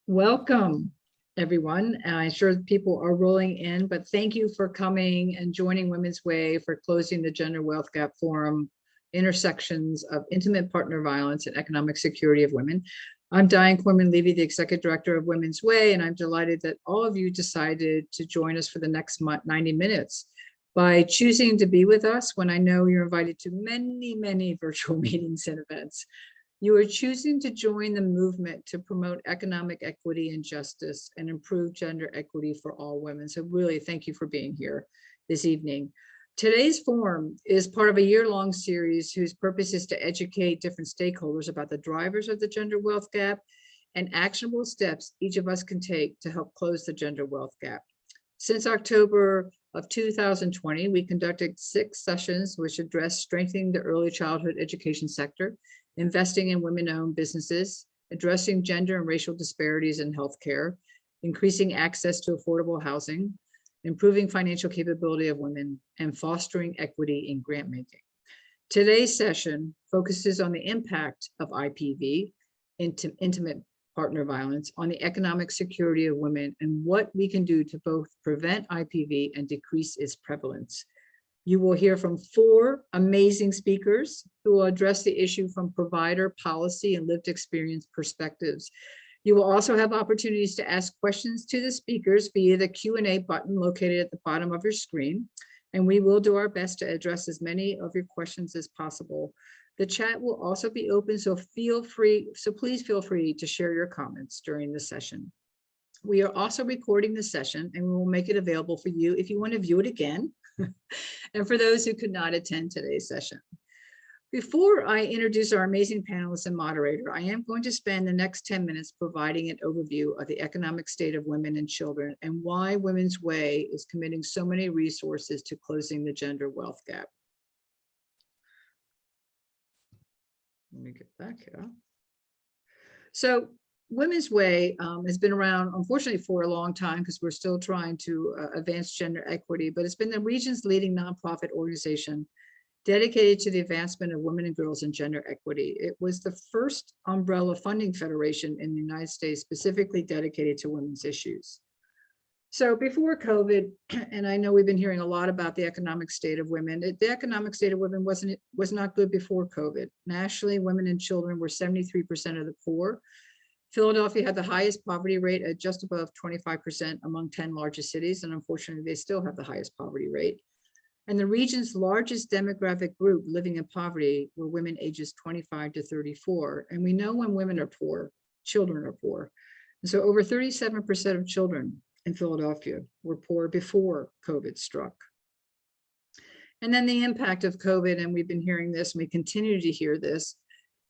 Welcome, everyone. I'm sure people are rolling in, but thank you for coming and joining Women's Way for closing the Gender Wealth Gap Forum, Intersections of Intimate Partner Violence and Economic Security of Women. I'm Diane Corman-Levy, the Executive Director of Women's Way, and I'm delighted that all of you decided to join us for the next 90 minutes by choosing to be with us when I know you're invited to many, many virtual meetings and events. You are choosing to join the movement to promote economic equity and justice and improve gender equity for all women. So really, thank you for being here this evening. Today's forum is part of a year-long series whose purpose is to educate different stakeholders about the drivers of the gender wealth gap and actionable steps each of us can take to help close the gender wealth gap. Since October of 2020, we conducted 6 sessions which address strengthening the early childhood education sector, investing in women-owned businesses, addressing gender and racial disparities in healthcare, increasing access to affordable housing, improving financial capability of women, and fostering equity in grant making. Today's session focuses on the impact of IPV, intimate partner violence, on the economic security of women and what we can do to both prevent IPV and decrease its prevalence. You will hear from 4 amazing speakers who will address the issue from provider, policy, and lived experience perspectives. You will also have opportunities to ask questions to the speakers via the Q&A button located at the bottom of your screen, and we will do our best to address as many of your questions as possible. The chat will also be open, so please feel free to share your comments during the session. We are also recording the session, and we will make it available for you if you want to view it again, and for those who could not attend today's session. Before I introduce our amazing panelists and moderator, I am going to spend the next 10 minutes providing an overview of the economic state of women and children and why Women's Way is committing so many resources to closing the gender wealth gap. Let me get back here. So Women's Way has been around, unfortunately, for a long time because we're still trying to advance gender equity, but it's been the region's leading nonprofit organization dedicated to the advancement of women and girls in gender equity. It was the first umbrella funding federation in the United States specifically dedicated to women's issues. So before COVID, and I know we've been hearing a lot about the economic state of women, the economic state of women was not good before COVID. Nationally, women and children were 73% of the poor. Philadelphia had the highest poverty rate at just above 25% among 10 largest cities, and unfortunately, they still have the highest poverty rate. And the region's largest demographic group living in poverty were women ages 25 to 34. And we know when women are poor, children are poor. And so over 37% of children in Philadelphia were poor before COVID struck. And then the impact of COVID, and we've been hearing this, and we continue to hear this,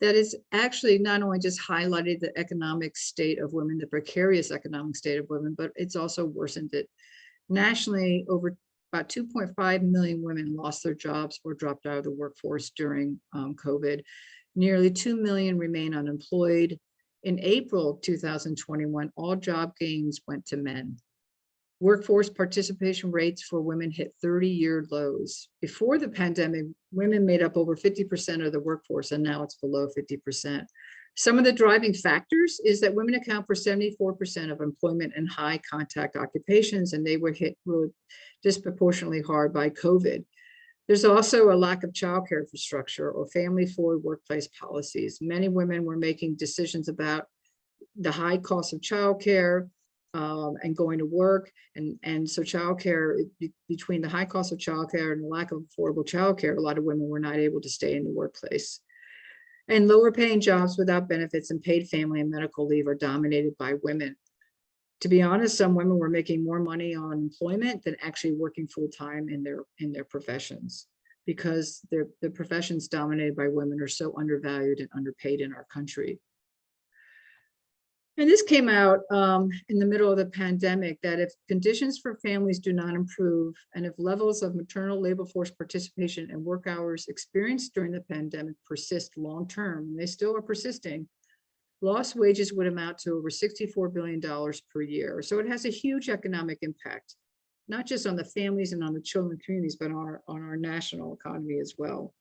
that is actually not only just highlighted the economic state of women, the precarious economic state of women, but it's also worsened it. Nationally, over about 2.5 million women lost their jobs or dropped out of the workforce during COVID. Nearly 2 million remain unemployed. In April 2021, all job gains went to men. Workforce participation rates for women hit 30-year lows. Before the pandemic, women made up over 50% of the workforce, and now it's below 50%. Some of the driving factors is that women account for 74% of employment in high contact occupations, and they were hit really disproportionately hard by COVID. There's also a lack of childcare infrastructure or family-forward workplace policies. Many women were making decisions about the high cost of childcare and going to work. And so childcare, between the high cost of childcare and the lack of affordable childcare, a lot of women were not able to stay in the workplace. And lower paying jobs without benefits and paid family and medical leave are dominated by women. To be honest, some women were making more money on employment than actually working full time in their professions, because the professions dominated by women are so undervalued and underpaid in our country. And this came out in the middle of the pandemic, that if conditions for families do not improve, and if levels of maternal labor force participation and work hours experienced during the pandemic persist long-term, and they still are persisting, lost wages would amount to over $64 billion per year. So it has a huge economic impact, not just on the families and on the children communities, but on our national economy as well.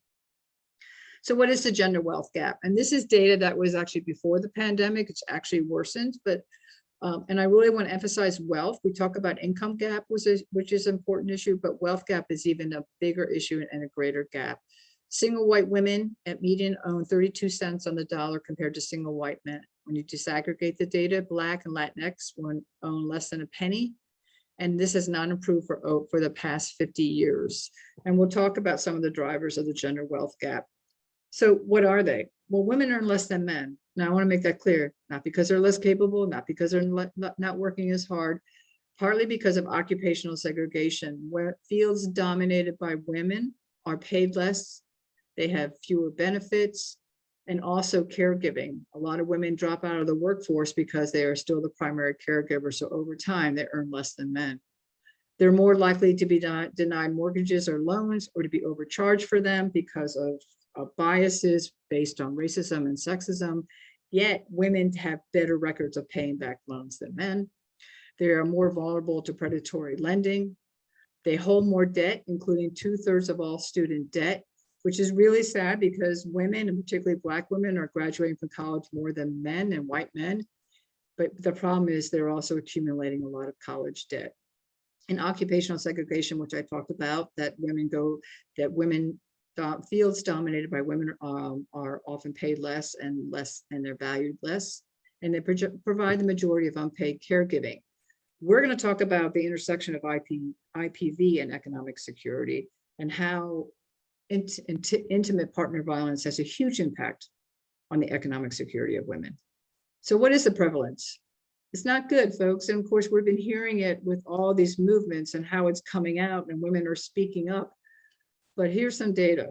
So what is the gender wealth gap? And this is data that was actually before the pandemic. It's actually worsened, but And I really want to emphasize wealth. We talk about income gap, which is an important issue, but wealth gap is even a bigger issue and a greater gap. Single white women at median own 32 cents on the dollar compared to single white men. When you disaggregate the data, Black and Latinx own less than a penny. And this has not improved for the past 50 years. And we'll talk about some of the drivers of the gender wealth gap. So what are they? Well, women earn less than men. Now I want to make that clear, not because they're less capable, not because they're not working as hard, partly because of occupational segregation, where fields dominated by women are paid less, they have fewer benefits, and also caregiving. A lot of women drop out of the workforce because they are still the primary caregiver. So over time, they earn less than men. They're more likely to be denied mortgages or loans or to be overcharged for them because of biases based on racism and sexism. Yet women have better records of paying back loans than men. They are more vulnerable to predatory lending. They hold more debt, including 2/3 of all student debt, which is really sad because women, and particularly Black women, are graduating from college more than men and white men. But the problem is they're also accumulating a lot of college debt. And occupational segregation, which I talked about, that fields dominated by women are often paid less, and they're valued less, and they provide the majority of unpaid caregiving. We're going to talk about the intersection of IPV and economic security, and how intimate partner violence has a huge impact on the economic security of women. So what is the prevalence? It's not good, folks. And of course, we've been hearing it with all these movements and how it's coming out and women are speaking up. But here's some data.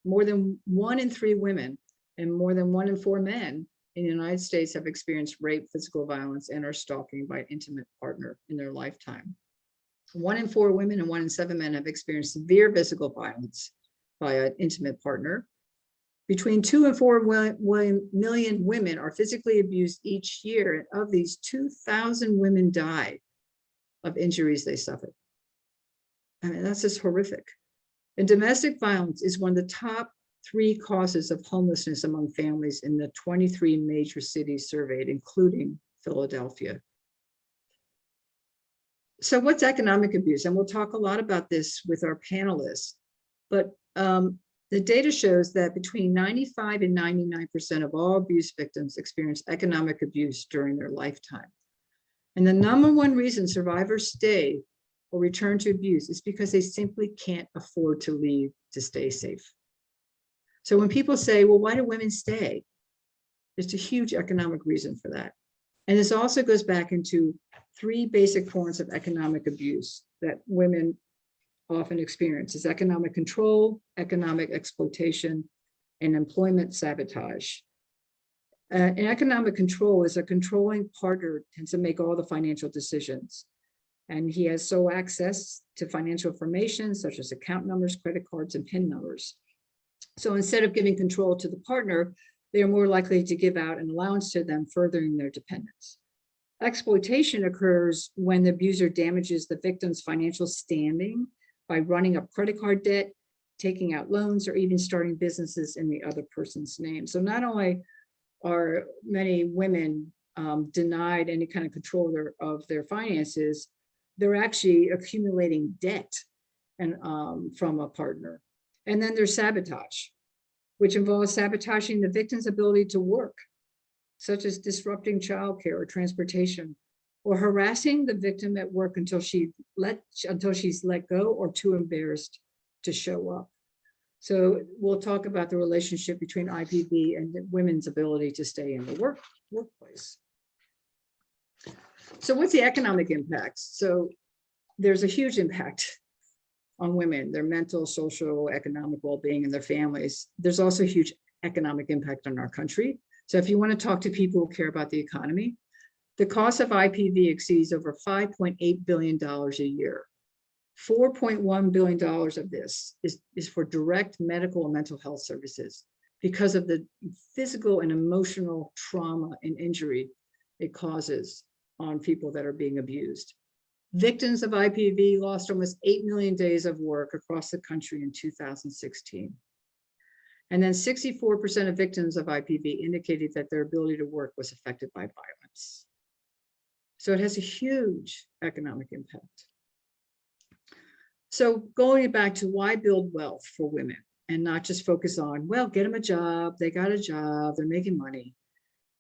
More than 1 in 3 women and more than 1 in 4 men in the United States have experienced rape, physical violence, and are stalking by an intimate partner in their lifetime. 1 in 4 women and 1 in 7 men have experienced severe physical violence by an intimate partner. Between 2 and 4 million women are physically abused each year. And of these, 2,000 women die of injuries they suffered. I mean, that's just horrific. And domestic violence is one of the top 3 causes of homelessness among families in the 23 major cities surveyed, including Philadelphia. So what's economic abuse? And we'll talk a lot about this with our panelists, but the data shows that between 95 and 99% of all abuse victims experience economic abuse during their lifetime. And the #1 reason survivors stay or return to abuse is because they simply can't afford to leave to stay safe. So when people say, well, why do women stay? There's a huge economic reason for that. And this also goes back into 3 basic forms of economic abuse that women often experience: is economic control, economic exploitation, and employment sabotage. And economic control is a controlling partner tends to make all the financial decisions. And he has sole access to financial information such as account numbers, credit cards, and PIN numbers. So instead of giving control to the partner, they are more likely to give out an allowance to them, furthering their dependence. Exploitation occurs when the abuser damages the victim's financial standing by running up credit card debt, taking out loans, or even starting businesses in the other person's name. So not only are many women denied any kind of control of their finances, they're actually accumulating debt and from a partner. And then there's sabotage, which involves sabotaging the victim's ability to work, such as disrupting childcare or transportation, or harassing the victim at work until she's let go or too embarrassed to show up. So we'll talk about the relationship between IPV and women's ability to stay in the workplace. So what's the economic impact? So there's a huge impact on women, their mental, social, economic well-being, and their families. There's also a huge economic impact on our country. So if you want to talk to people who care about the economy, the cost of IPV exceeds over $5.8 billion a year. $4.1 billion of this is for direct medical and mental health services because of the physical and emotional trauma and injury it causes on people that are being abused. Victims of IPV lost almost 8 million days of work across the country in 2016. And then 64% of victims of IPV indicated that their ability to work was affected by violence. So it has a huge economic impact. So going back to why build wealth for women and not just focus on, well, get them a job, they got a job, they're making money,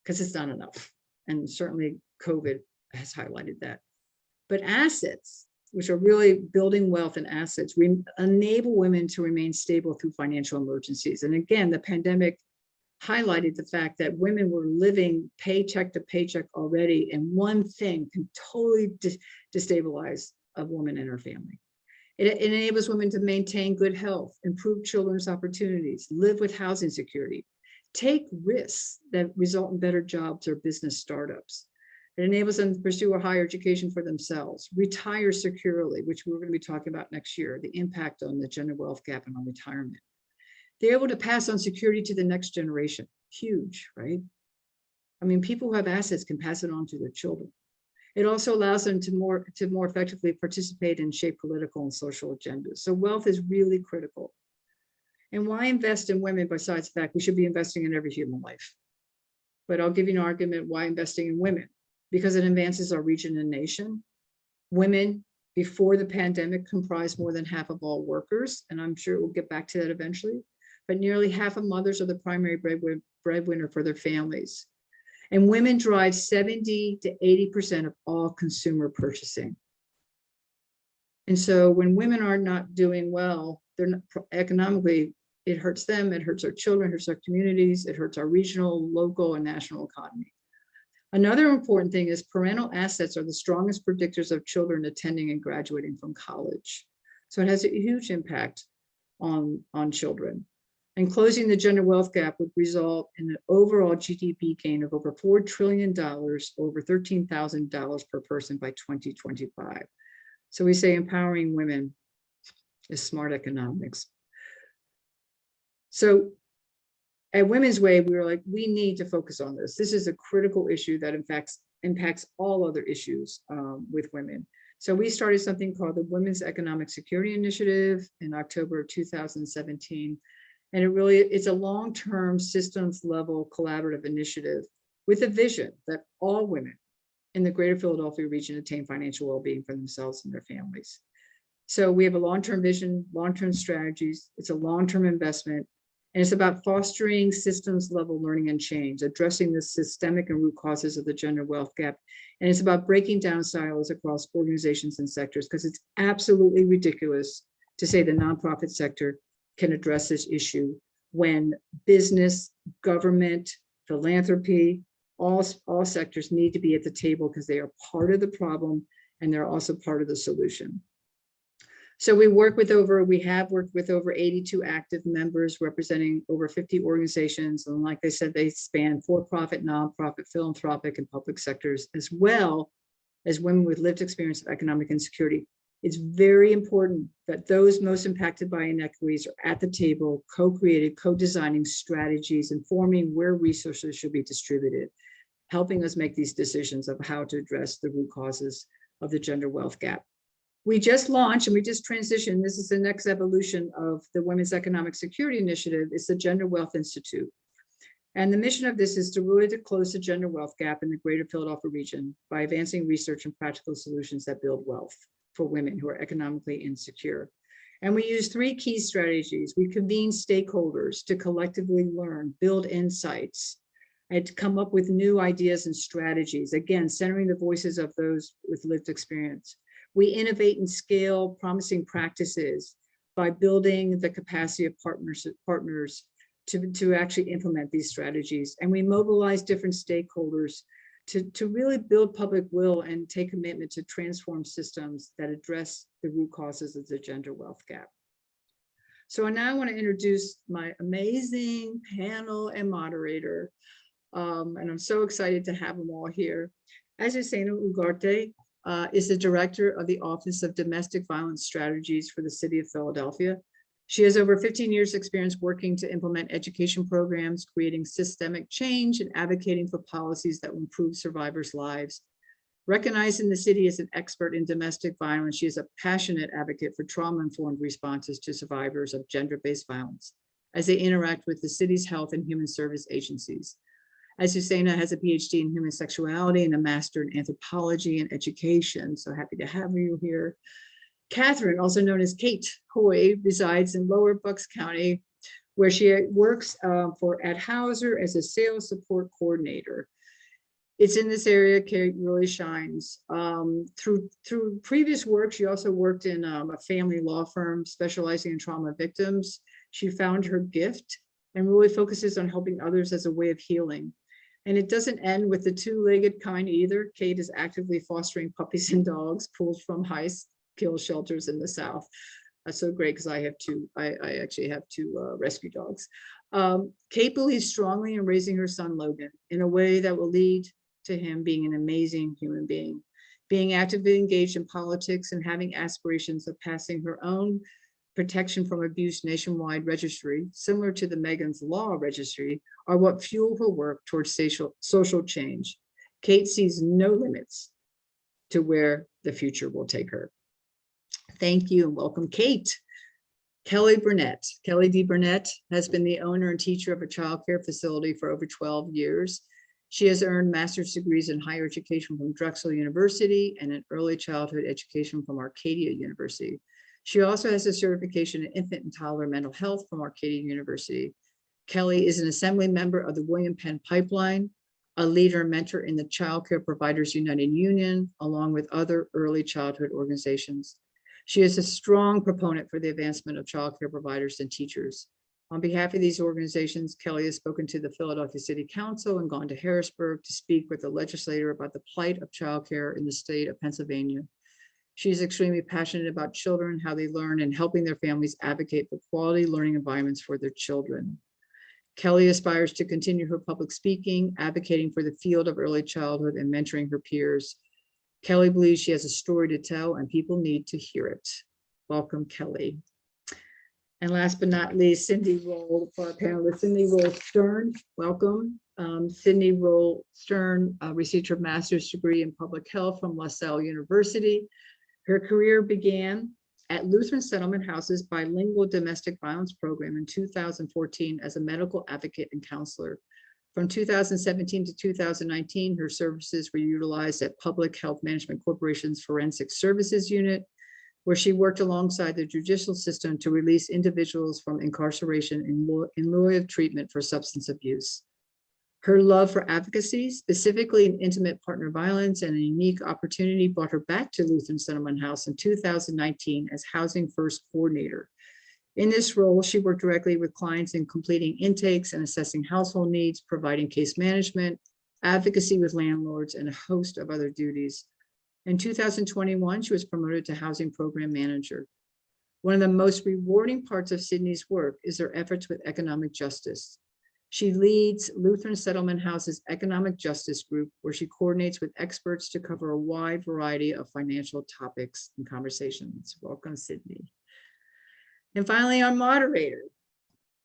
because it's not enough. And certainly COVID has highlighted that. But assets, which are really building wealth and assets, enable women to remain stable through financial emergencies. And again, the pandemic highlighted the fact that women were living paycheck to paycheck already, and one thing can totally destabilize a woman and her family. It enables women to maintain good health, improve children's opportunities, live with housing security, take risks that result in better jobs or business startups. It enables them to pursue a higher education for themselves, retire securely, which we're going to be talking about next year, the impact on the gender wealth gap and on retirement. They're able to pass on security to the next generation. Huge, right? I mean, people who have assets can pass it on to their children. It also allows them to more effectively participate and shape political and social agendas. So wealth is really critical. And why invest in women besides the fact we should be investing in every human life? But I'll give you an argument why investing in women. Because it advances our region and nation. Women, before the pandemic, comprised more than half of all workers, and I'm sure we'll get back to that eventually, but nearly half of mothers are the primary breadwinner for their families. And women drive 70 to 80% of all consumer purchasing. And so when women are not doing well, they're not economically, it hurts them, it hurts our children, it hurts our communities, it hurts our regional, local, and national economy. Another important thing is parental assets are the strongest predictors of children attending and graduating from college. So it has a huge impact on children. And closing the gender wealth gap would result in an overall GDP gain of over $4 trillion, over $13,000 per person by 2025. So we say empowering women is smart economics. So at Women's Way, we were like, we need to focus on this. This is a critical issue that impacts all other issues with women. So we started something called the Women's Economic Security Initiative in October of 2017. And it's a long-term systems level collaborative initiative with a vision that all women in the greater Philadelphia region attain financial well-being for themselves and their families. So we have a long-term vision, long-term strategies. It's a long-term investment. And it's about fostering systems level learning and change, addressing the systemic and root causes of the gender wealth gap. And it's about breaking down silos across organizations and sectors, because it's absolutely ridiculous to say the nonprofit sector can address this issue when business, government, philanthropy, all sectors need to be at the table, because they are part of the problem and they're also part of the solution. So we have worked with over 82 active members representing over 50 organizations. And like I said, they span for-profit, nonprofit, philanthropic, and public sectors, as well as women with lived experience of economic insecurity. It's very important that those most impacted by inequities are at the table, co-created, co-designing strategies, informing where resources should be distributed, helping us make these decisions of how to address the root causes of the gender wealth gap. We just launched and we just transitioned. This is the next evolution of the Women's Economic Security Initiative. It's the Gender Wealth Institute. And the mission of this is to really close the gender wealth gap in the greater Philadelphia region by advancing research and practical solutions that build wealth for women who are economically insecure. And we use 3 key strategies. We convene stakeholders to collectively learn, build insights, and to come up with new ideas and strategies, again, centering the voices of those with lived experience. We innovate and scale promising practices by building the capacity of partners to actually implement these strategies. And we mobilize different stakeholders to really build public will and take commitment to transform systems that address the root causes of the gender wealth gap. So now I want to introduce my amazing panel and moderator. And I'm so excited to have them all here. Azucena Ugarte is the director of the Office of Domestic Violence Strategies for the City of Philadelphia. She has over 15 years experience working to implement education programs, creating systemic change, and advocating for policies that will improve survivors' lives. Recognized in the city as an expert in domestic violence, she is a passionate advocate for trauma-informed responses to survivors of gender-based violence as they interact with the city's health and human service agencies. Azucena has a PhD in human sexuality and a master in anthropology and education. So happy to have you here. Kathryn, also known as Kate Hoy, resides in Lower Bucks County, where she works for Ad Hauser as a sales support coordinator. It's in this area Kate really shines. Through previous work, she also worked in a family law firm specializing in trauma victims. She found her gift and really focuses on helping others as a way of healing. And it doesn't end with the two-legged kind either. Kate is actively fostering puppies and dogs pulled from high-skill shelters in the South. That's so great because I have two. I actually have two rescue dogs. Kate believes strongly in raising her son Logan in a way that will lead to him being an amazing human being actively engaged in politics and having aspirations of passing her own protection from abuse nationwide registry, similar to the Megan's Law registry, are what fuel her work towards social change. Kate sees no limits to where the future will take her. Thank you and welcome, Kate. Kelley Burnett. Kelley D. Burnett has been the owner and teacher of a child care facility for over 12 years. She has earned master's degrees in higher education from Drexel University and in early childhood education from Arcadia University. She also has a certification in infant and toddler mental health from Arcadia University. Kelley is an assembly member of the William Penn Pipeline, a leader and mentor in the Child Care Providers United Union, along with other early childhood organizations. She is a strong proponent for the advancement of child care providers and teachers. On behalf of these organizations, Kelley has spoken to the Philadelphia City Council and gone to Harrisburg to speak with the legislator about the plight of childcare in the state of Pennsylvania. She's extremely passionate about children, how they learn, and helping their families advocate for quality learning environments for their children. Kelley aspires to continue her public speaking, advocating for the field of early childhood and mentoring her peers. Kelley believes she has a story to tell and people need to hear it. Welcome, Kelley. And last but not least, Cindy Roelle for our panelist. Cindy Roelle Stern, welcome. Cindy Roelle Stern received her master's degree in public health from LaSalle University. Her career began at Lutheran Settlement House's bilingual domestic violence program in 2014 as a medical advocate and counselor. From 2017 to 2019, her services were utilized at Public Health Management Corporation's Forensic Services Unit, where she worked alongside the judicial system to release individuals from incarceration in lieu of treatment for substance abuse. Her love for advocacy, specifically in intimate partner violence and a unique opportunity, brought her back to Lutheran Settlement House in 2019 as Housing First Coordinator. In this role, she worked directly with clients in completing intakes and assessing household needs, providing case management, advocacy with landlords, and a host of other duties. In 2021, she was promoted to Housing Program Manager. One of the most rewarding parts of Sydney's work is her efforts with economic justice. She leads Lutheran Settlement House's Economic Justice Group, where she coordinates with experts to cover a wide variety of financial topics and conversations. Welcome, Sydney. And finally, our moderator,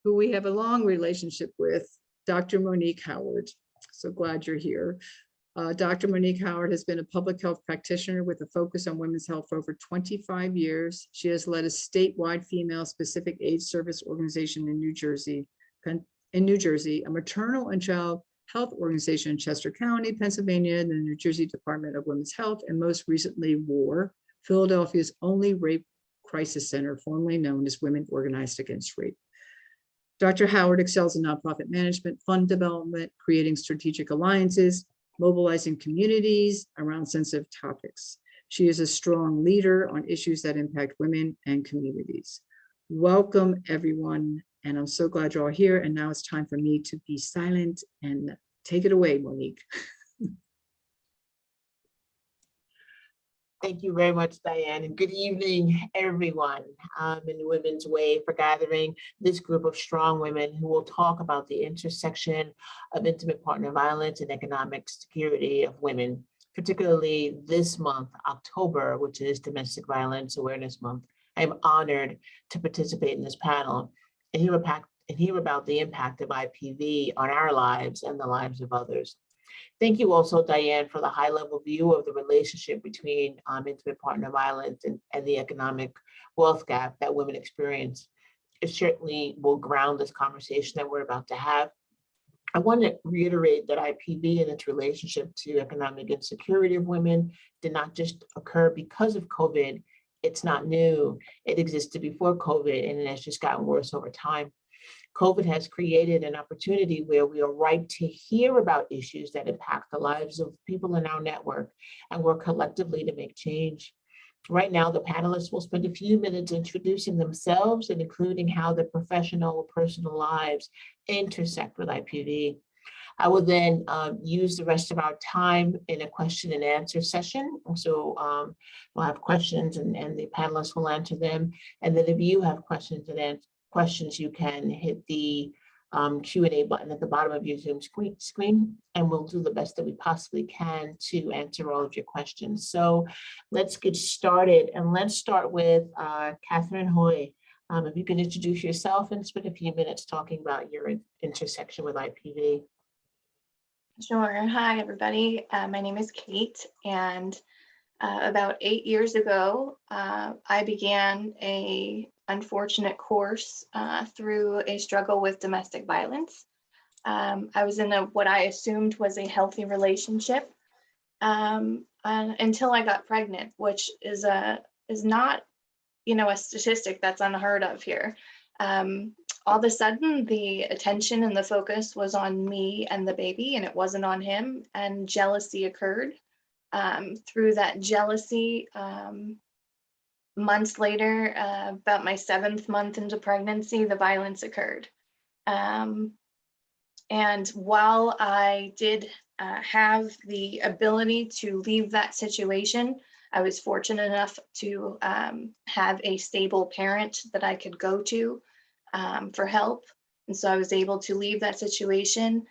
who we have a long relationship with, Dr. Monique Howard. So glad you're here. Dr. Monique Howard has been a public health practitioner with a focus on women's health for over 25 years. She has led a statewide female-specific AIDS service organization in New Jersey, a maternal and child health organization in Chester County, Pennsylvania, and the New Jersey Department of Women's Health, and most recently, WAR, Philadelphia's only rape crisis center, formerly known as Women Organized Against Rape. Dr. Howard excels in nonprofit management, fund development, creating strategic alliances, mobilizing communities around sensitive topics. She is a strong leader on issues that impact women and communities. Welcome, everyone, and I'm so glad you're all here. And now it's time for me to be silent and take it away, Monique. Thank you very much, Diane, and good evening, everyone in Women's Way for gathering this group of strong women who will talk about the intersection of intimate partner violence and economic security of women, particularly this month, October, which is Domestic Violence Awareness Month. I am honored to participate in this panel and hear about the impact of IPV on our lives and the lives of others. Thank you also, Diane, for the high-level view of the relationship between intimate partner violence and the economic wealth gap that women experience. It certainly will ground this conversation that we're about to have. I want to reiterate that IPV and its relationship to economic insecurity of women did not just occur because of COVID. It's not new. It existed before COVID, and it has just gotten worse over time. COVID has created an opportunity where we are ripe to hear about issues that impact the lives of people in our network and work collectively to make change. Right now, the panelists will spend a few minutes introducing themselves and including how their professional or personal lives intersect with IPV. I will then use the rest of our time in a question and answer session. So we'll have questions and the panelists will answer them. And then if you have questions, you can hit the Q&A button at the bottom of your Zoom screen, and we'll do the best that we possibly can to answer all of your questions. So let's get started, and let's start with Kathryn Hoy. If you can introduce yourself and spend a few minutes talking about your intersection with IPV. Sure. Hi, everybody. My name is Kate, and about 8 years ago, I began a unfortunate course through a struggle with domestic violence. I was in what I assumed was a healthy relationship until I got pregnant, which is not, a statistic that's unheard of here. All of a sudden, the attention and the focus was on me and the baby, and it wasn't on him, and jealousy occurred. Through that jealousy, months later, about my 7th month into pregnancy, the violence occurred. And while I did have the ability to leave that situation, I was fortunate enough to have a stable parent that I could go to for help. And so I was able to leave that situation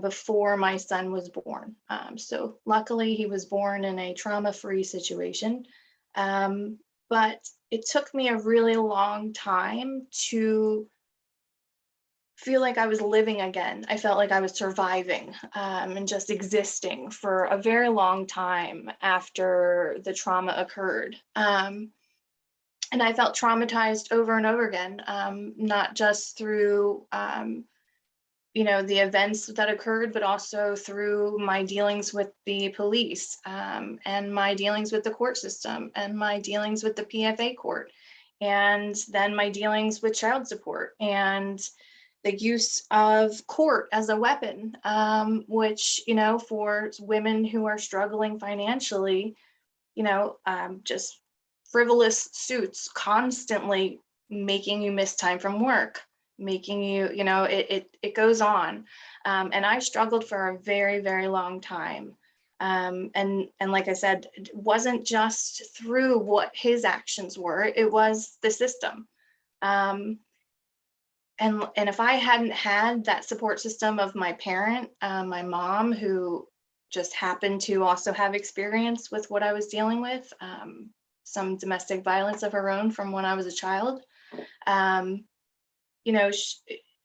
before my son was born. So luckily he was born in a trauma-free situation. But it took me a really long time to feel like I was living again. I felt like I was surviving and just existing for a very long time after the trauma occurred. And I felt traumatized over and over again, not just through, the events that occurred, but also through my dealings with the police and my dealings with the court system and my dealings with the PFA court, and then my dealings with child support and the use of court as a weapon, which, for women who are struggling financially, just frivolous suits constantly making you miss time from work, making you, it goes on. And I struggled for a very, very long time. And like I said, it wasn't just through what his actions were, it was the system. And if I hadn't had that support system of my parent, my mom, who just happened to also have experience with what I was dealing with, some domestic violence of her own from when I was a child,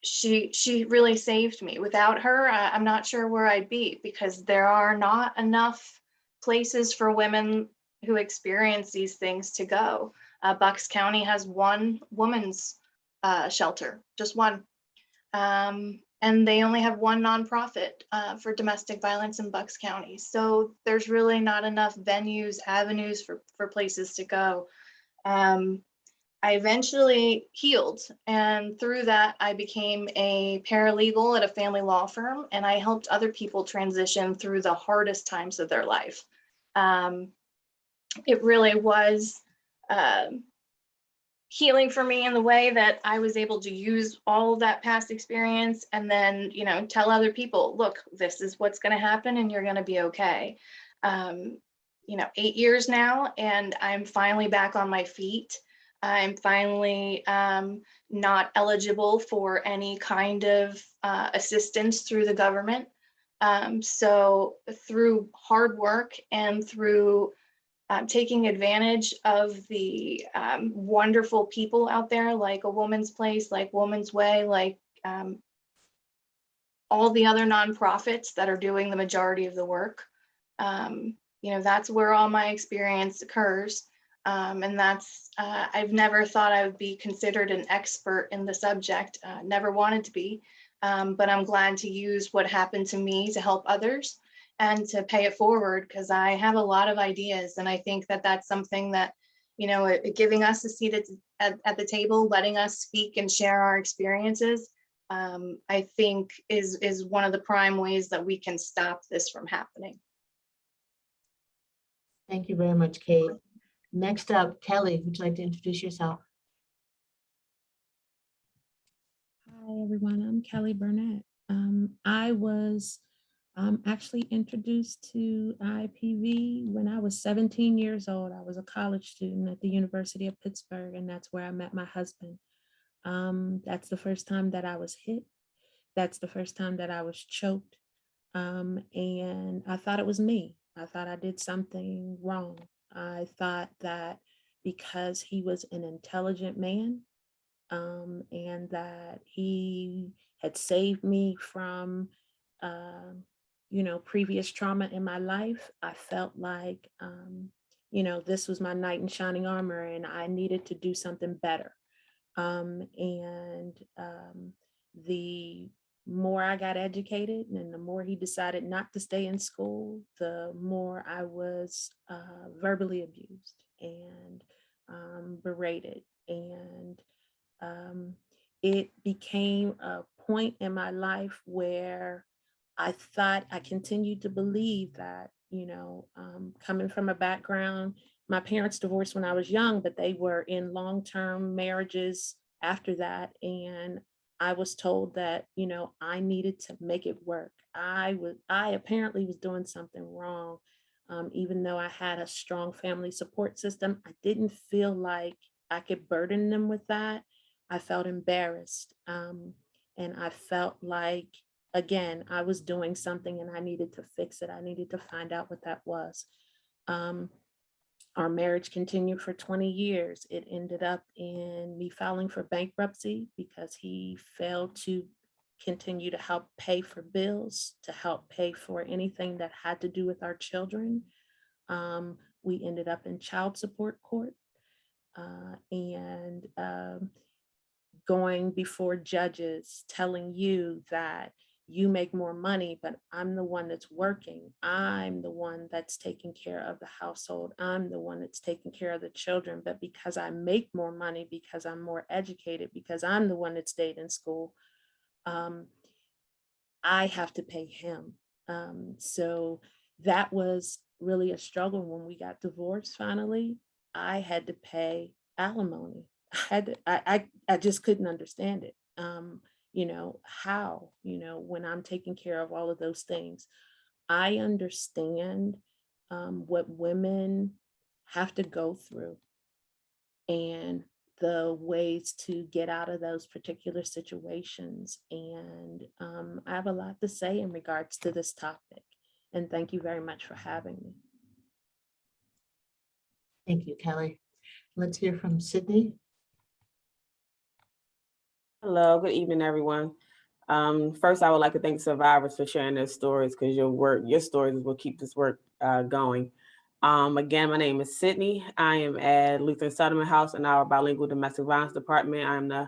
she really saved me. Without her, I'm not sure where I'd be, because there are not enough places for women who experience these things to go. Bucks County has one woman's shelter, just one. And they only have one nonprofit for domestic violence in Bucks County. So there's really not enough venues, avenues for places to go. I eventually healed, and through that, I became a paralegal at a family law firm, and I helped other people transition through the hardest times of their life. It really was healing for me in the way that I was able to use all of that past experience and then, tell other people, look, this is what's going to happen and you're going to be okay. 8 years now, and I'm finally back on my feet. I'm finally not eligible for any kind of assistance through the government. So through hard work and through taking advantage of the wonderful people out there, like A Woman's Place, like Woman's Way, like all the other nonprofits that are doing the majority of the work. That's where all my experience occurs. And that's, I've never thought I would be considered an expert in the subject, never wanted to be. but I'm glad to use what happened to me to help others and to pay it forward, because I have a lot of ideas. And I think that that's something that, you know, giving us a seat at the table, letting us speak and share our experiences, I think is one of the prime ways that we can stop this from happening. Thank you very much, Kate. Next up, Kelley, would you like to introduce yourself? Hi, everyone. I'm Kelley Burnett. I was actually introduced to IPV when I was 17 years old. I was a college student at the University of Pittsburgh, and that's where I met my husband. That's the first time that I was hit. That's the first time that I was choked. And I thought it was me. I thought I did something wrong. I thought that because he was an intelligent man, and that he had saved me from, previous trauma in my life, I felt like, this was my knight in shining armor and I needed to do something better. The more I got educated and the more he decided not to stay in school, the more I was verbally abused and berated. And it became a point in my life where I thought I continued to believe that, coming from a background, my parents divorced when I was young, but they were in long-term marriages after that. And I was told that, I needed to make it work. I apparently was doing something wrong. Even though I had a strong family support system, I didn't feel like I could burden them with that. I felt embarrassed. And I felt like, again, I was doing something and I needed to fix it. I needed to find out what that was. Our marriage continued for 20 years. It ended up in me filing for bankruptcy because he failed to continue to help pay for bills, to help pay for anything that had to do with our children. We ended up in child support court. And going before judges telling you that you make more money, but I'm the one that's working. I'm the one that's taking care of the household. I'm the one that's taking care of the children. But because I make more money, because I'm more educated, because I'm the one that stayed in school, I have to pay him. So that was really a struggle when we got divorced finally. I had to pay alimony. I just couldn't understand it. How, when I'm taking care of all of those things. I understand what women have to go through and the ways to get out of those particular situations. And I have a lot to say in regards to this topic. And thank you very much for having me. Thank you, Kelley. Let's hear from Sydney. Hello, good evening, everyone. First, I would like to thank survivors for sharing their stories, because your stories is what keep this work going. Again, my name is Sydney. I am at Lutheran Settlement House in our bilingual domestic violence department. I'm the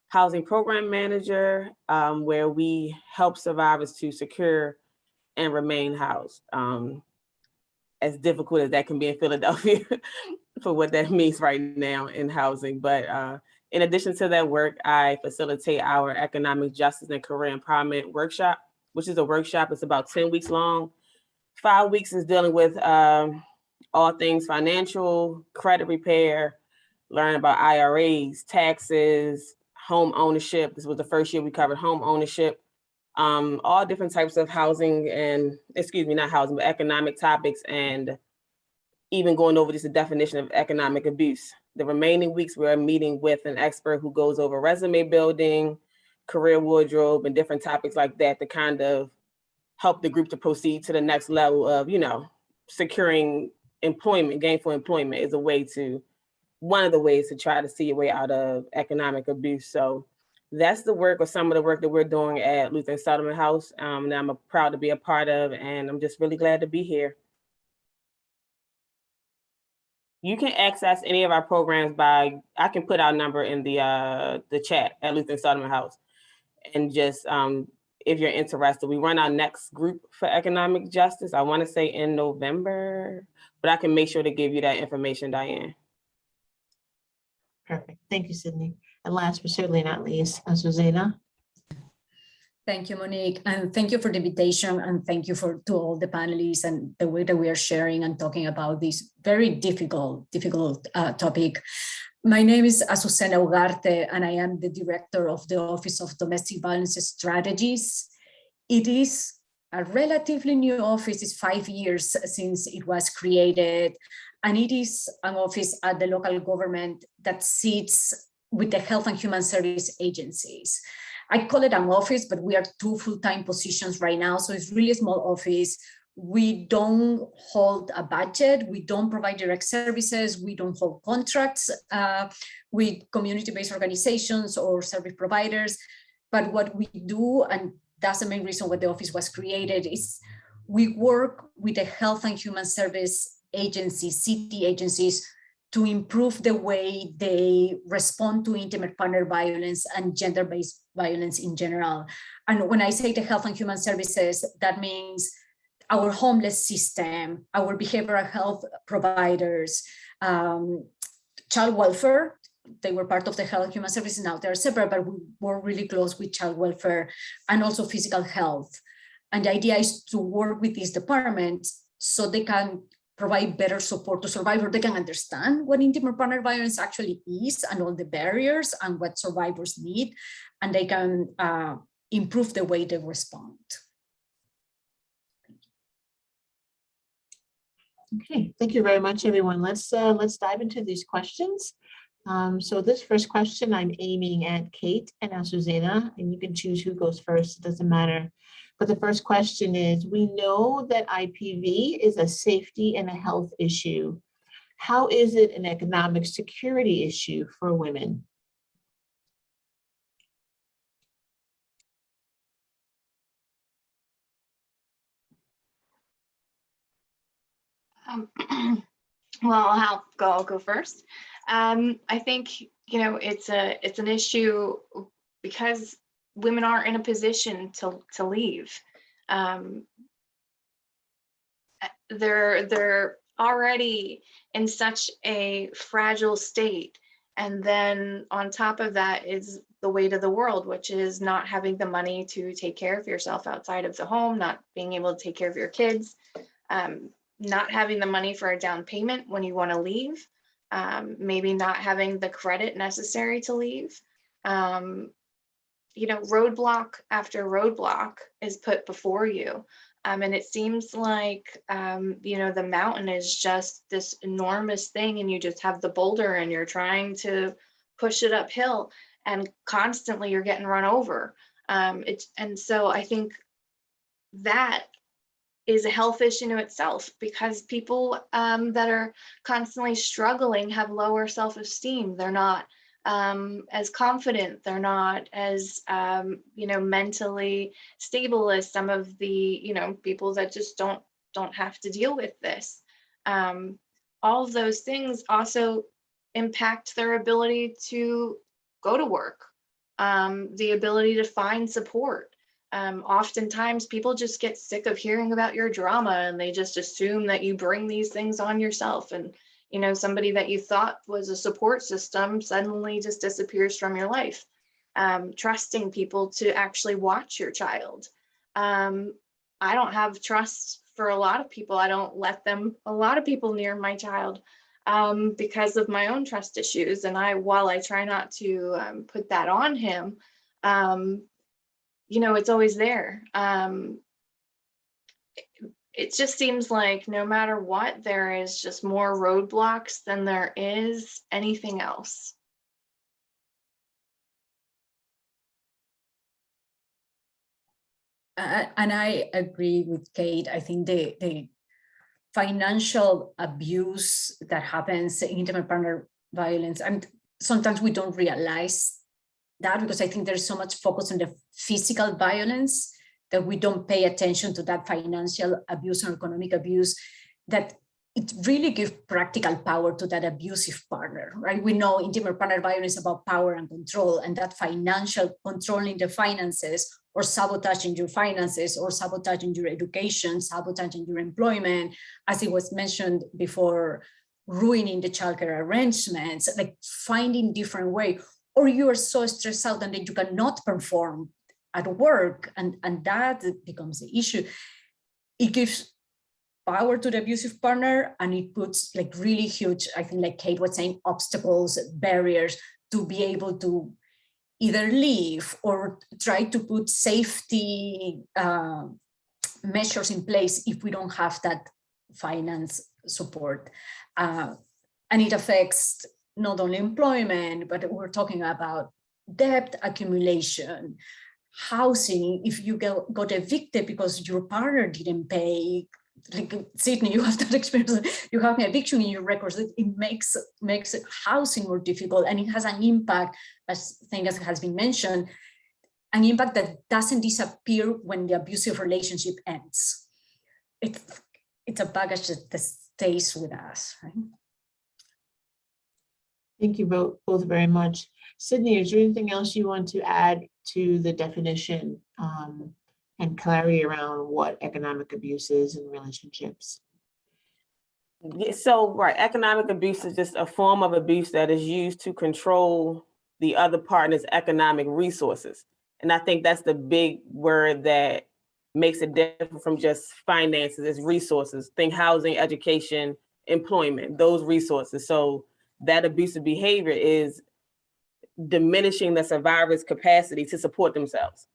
housing program manager, where we help survivors to secure and remain housed. As difficult as that can be in Philadelphia for what that means right now in housing. But in addition to that work, I facilitate our economic justice and career empowerment workshop, which is a workshop. It's about 10 weeks long. 5 weeks is dealing with all things financial, credit repair, learn about IRAs, taxes, home ownership. This was the first year we covered home ownership, all different types of housing and, not housing, but economic topics, and even going over just the definition of economic abuse. The remaining weeks, we're meeting with an expert who goes over resume building, career wardrobe, and different topics like that to kind of help the group to proceed to the next level of, securing employment. Gainful employment is one of the ways to try to see your way out of economic abuse. So that's the work, or some of the work that we're doing at Lutheran Settlement House, that I'm proud to be a part of, and I'm just really glad to be here. You can access any of our programs I can put our number in the chat at Lutheran Settlement House. And just if you're interested, we run our next group for economic justice, I want to say in November, but I can make sure to give you that information, Diane. Perfect. Thank you, Sydney. And last but certainly not least, Azucena. Thank you, Monique, and thank you for the invitation, and thank you to all the panelists and the way that we are sharing and talking about this very difficult topic. My name is Azucena Ugarte, and I am the director of the Office of Domestic Violence Strategies. It is a relatively new office. It's 5 years since it was created, and it is an office at the local government that sits with the health and human service agencies. I call it an office, but we are 2 full-time positions right now. So it's really a small office. We don't hold a budget. We don't provide direct services. We don't hold contracts with community-based organizations or service providers. But what we do, and that's the main reason why the office was created, is we work with the health and human service agencies, city agencies, to improve the way they respond to intimate partner violence and gender-based violence in general. And when I say the health and human services, that means our homeless system, our behavioral health providers, child welfare. They were part of the health and human services, now they're separate, but we work really close with child welfare and also physical health. And the idea is to work with these departments so they can provide better support to survivors. They can understand what intimate partner violence actually is and all the barriers and what survivors need, and they can improve the way they respond. Okay, thank you very much, everyone. Let's dive into these questions. So this first question I'm aiming at Kate and Azucena, and you can choose who goes first, it doesn't matter. But the first question is, we know that IPV is a safety and a health issue. How is it an economic security issue for women? Well, I'll go first. I think, it's an issue because women aren't in a position to leave. They're already in such a fragile state, and then on top of that is the weight of the world, which is not having the money to take care of yourself outside of the home, not being able to take care of your kids, not having the money for a down payment when you want to leave, maybe not having the credit necessary to leave. Roadblock after roadblock is put before you. And it seems like, the mountain is just this enormous thing, and you just have the boulder and you're trying to push it uphill, and constantly you're getting run over. And so I think that is a health issue in itself, because people that are constantly struggling have lower self-esteem. They're not as confident. They're not as, mentally stable as some of the, people that just don't have to deal with this. All of those things also impact their ability to go to work, the ability to find support. Oftentimes people just get sick of hearing about your drama, and they just assume that you bring these things on yourself. And somebody that you thought was a support system suddenly just disappears from your life. Trusting people to actually watch your child. I don't have trust for a lot of people. I don't let a lot of people near my child because of my own trust issues. And while I try not to put that on him, it's always there. It just seems like no matter what, there is just more roadblocks than there is anything else. And I agree with Kate. I think the financial abuse that happens in intimate partner violence, and sometimes we don't realize that, because I think there's so much focus on the physical violence that we don't pay attention to that financial abuse or economic abuse that it really gives practical power to that abusive partner, right? We know intimate partner violence is about power and control, and that financial, controlling the finances or sabotaging your finances or sabotaging your education, sabotaging your employment, as it was mentioned before, ruining the childcare arrangements, like finding different way, or you are so stressed out and that you cannot perform at work, and that becomes the issue. It gives power to the abusive partner, and it puts like really huge, I think like Kate was saying, obstacles, barriers to be able to either leave or try to put safety measures in place if we don't have that finance support. And it affects not only employment, but we're talking about debt accumulation, housing. If you got evicted because your partner didn't pay, like Sydney, you have that experience, you have an eviction in your records, it makes housing more difficult, and it has an impact, as has been mentioned, an impact that doesn't disappear when the abusive relationship ends. It's a baggage that stays with us, right? Thank you both very much. Sydney, is there anything else you want to add to the definition and clarity around what economic abuse is in relationships? Yeah, so, right, economic abuse is just a form of abuse that is used to control the other partner's economic resources. And I think that's the big word that makes it different from just finances, is resources. Think housing, education, employment, those resources. So that abusive behavior is diminishing the survivor's capacity to support themselves.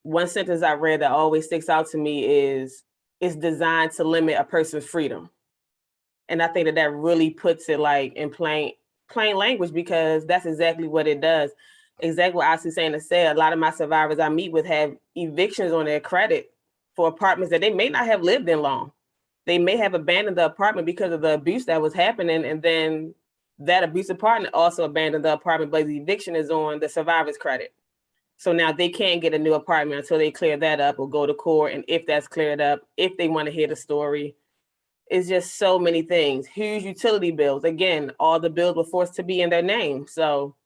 One sentence I read that always sticks out to me is, it's designed to limit a person's freedom. And I think that really puts it like in plain language, because that's exactly what it does. Exactly what Azucena said. A lot of my survivors I meet with have evictions on their credit for apartments that they may not have lived in long. They may have abandoned the apartment because of the abuse that was happening, and then that abusive partner also abandoned the apartment, but the eviction is on the survivor's credit. So now they can't get a new apartment until they clear that up or go to court. And if that's cleared up, if they want to hear the story, it's just so many things. Huge utility bills. Again, all the bills were forced to be in their name. So,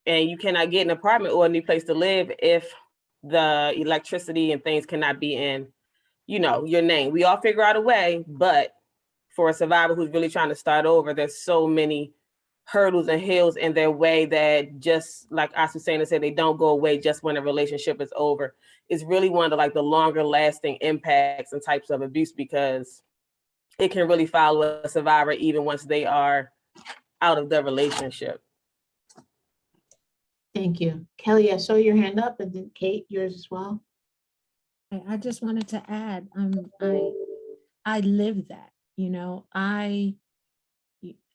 and you cannot get an apartment or a new place to live if the electricity and things cannot be in, your name. We all figure out a way, but for a survivor who's really trying to start over, there's so many hurdles and hills in their way that, just like Azucena said, they don't go away just when a relationship is over. It's really one of the longer lasting impacts and types of abuse, because it can really follow a survivor even once they are out of the relationship. Thank you. Kelley, I saw your hand up, and then Kate, yours as well. I just wanted to add, I live that,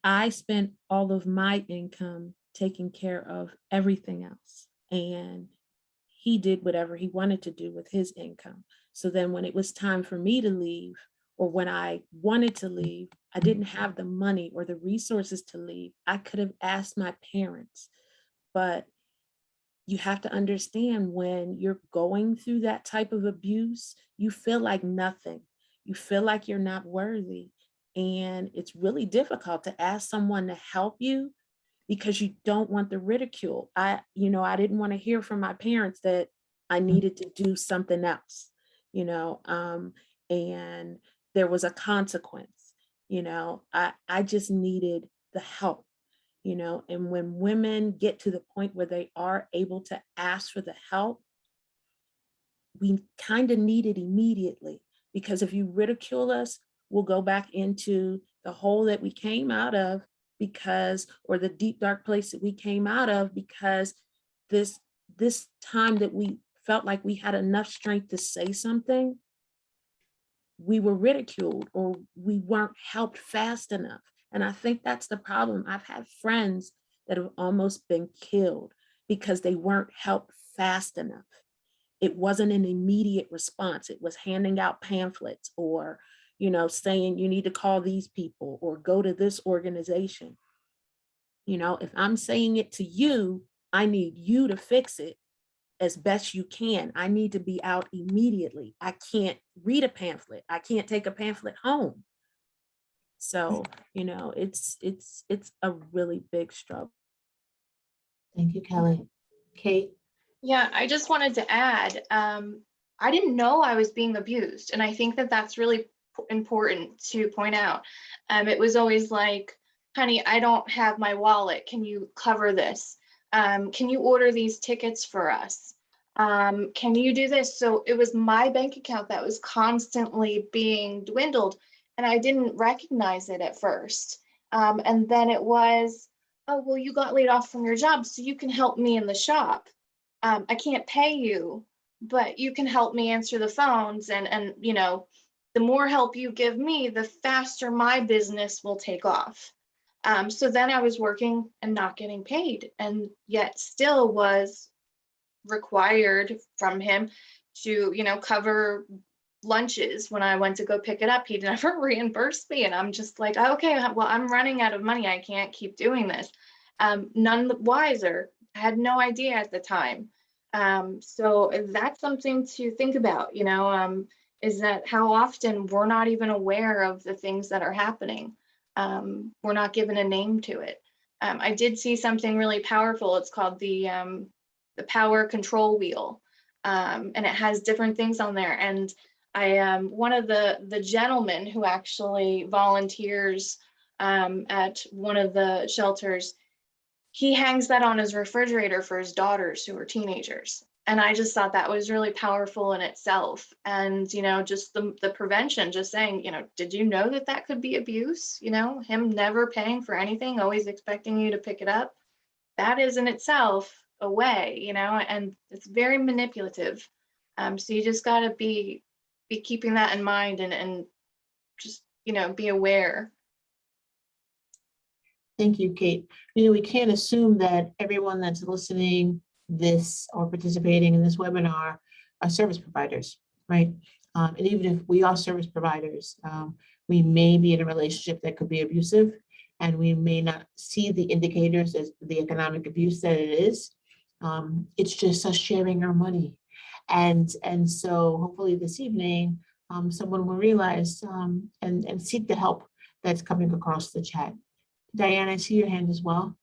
I spent all of my income taking care of everything else, and he did whatever he wanted to do with his income. So then when it was time for me to leave, or when I wanted to leave, I didn't have the money or the resources to leave. I could have asked my parents, but you have to understand, when you're going through that type of abuse, you feel like nothing. You feel like you're not worthy. And it's really difficult to ask someone to help you because you don't want the ridicule. I didn't want to hear from my parents that I needed to do something else, and there was a consequence. I just needed the help, and when women get to the point where they are able to ask for the help, we kind of need it immediately, because if you ridicule us, we'll go back into the hole that we came out of, or the deep, dark place that we came out of, because this time that we felt like we had enough strength to say something, we were ridiculed or we weren't helped fast enough. And I think that's the problem. I've had friends that have almost been killed because they weren't helped fast enough. It wasn't an immediate response. It was handing out pamphlets or, saying you need to call these people or go to this organization. If I'm saying it to you, I need you to fix it as best you can. I need to be out immediately. I can't read a pamphlet. I can't take a pamphlet home. So, it's a really big struggle. Thank you, Kelley. Kate? Yeah, I just wanted to add, I didn't know I was being abused. And I think that that's really important to point out. It was always like, honey, I don't have my wallet. Can you cover this? Can you order these tickets for us? Can you do this? So it was my bank account that was constantly being dwindled, and I didn't recognize it at first. And then it was, oh, well, you got laid off from your job, so you can help me in the shop. I can't pay you, but you can help me answer the phones, and the more help you give me, the faster my business will take off. So then I was working and not getting paid, and yet still was required from him to, cover lunches when I went to go pick it up. He never reimbursed me. And I'm just like, okay, well, I'm running out of money. I can't keep doing this. None the wiser. I had no idea at the time. So that's something to think about, is that how often we're not even aware of the things that are happening. We're not given a name to it. I did see something really powerful. It's called the power control wheel. And it has different things on there. And I one of the gentlemen who actually volunteers at one of the shelters, he hangs that on his refrigerator for his daughters who are teenagers. And I just thought that was really powerful in itself. And, just the prevention, just saying, did you know that could be abuse? Him never paying for anything, always expecting you to pick it up. That is in itself a way, and it's very manipulative. So you just got to be keeping that in mind, and just, be aware. Thank you, Kate. We can't assume that everyone that's listening this or participating in this webinar are service providers, right? And even if we are service providers, we may be in a relationship that could be abusive, and we may not see the indicators as the economic abuse that it is. It's just us sharing our money. And so hopefully this evening, someone will realize and seek the help that's coming across the chat. Diane, I see your hand as well.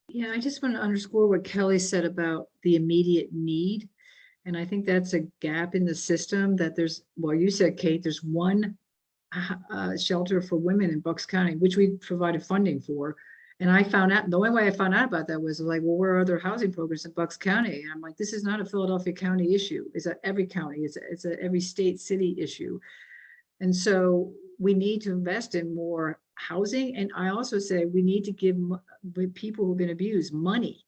Yeah, I just want to underscore what Kelley said about the immediate need. And I think that's a gap in the system that there's, well, you said, Kate, there's one shelter for women in Bucks County, which we provided funding for. And I found out, the only way I found out about that was like, well, where are other housing programs in Bucks County? And I'm like, this is not a Philadelphia County issue. It's at every county. It's a every state, city issue. And so we need to invest in more housing. And I also say we need to give people who've been abused money.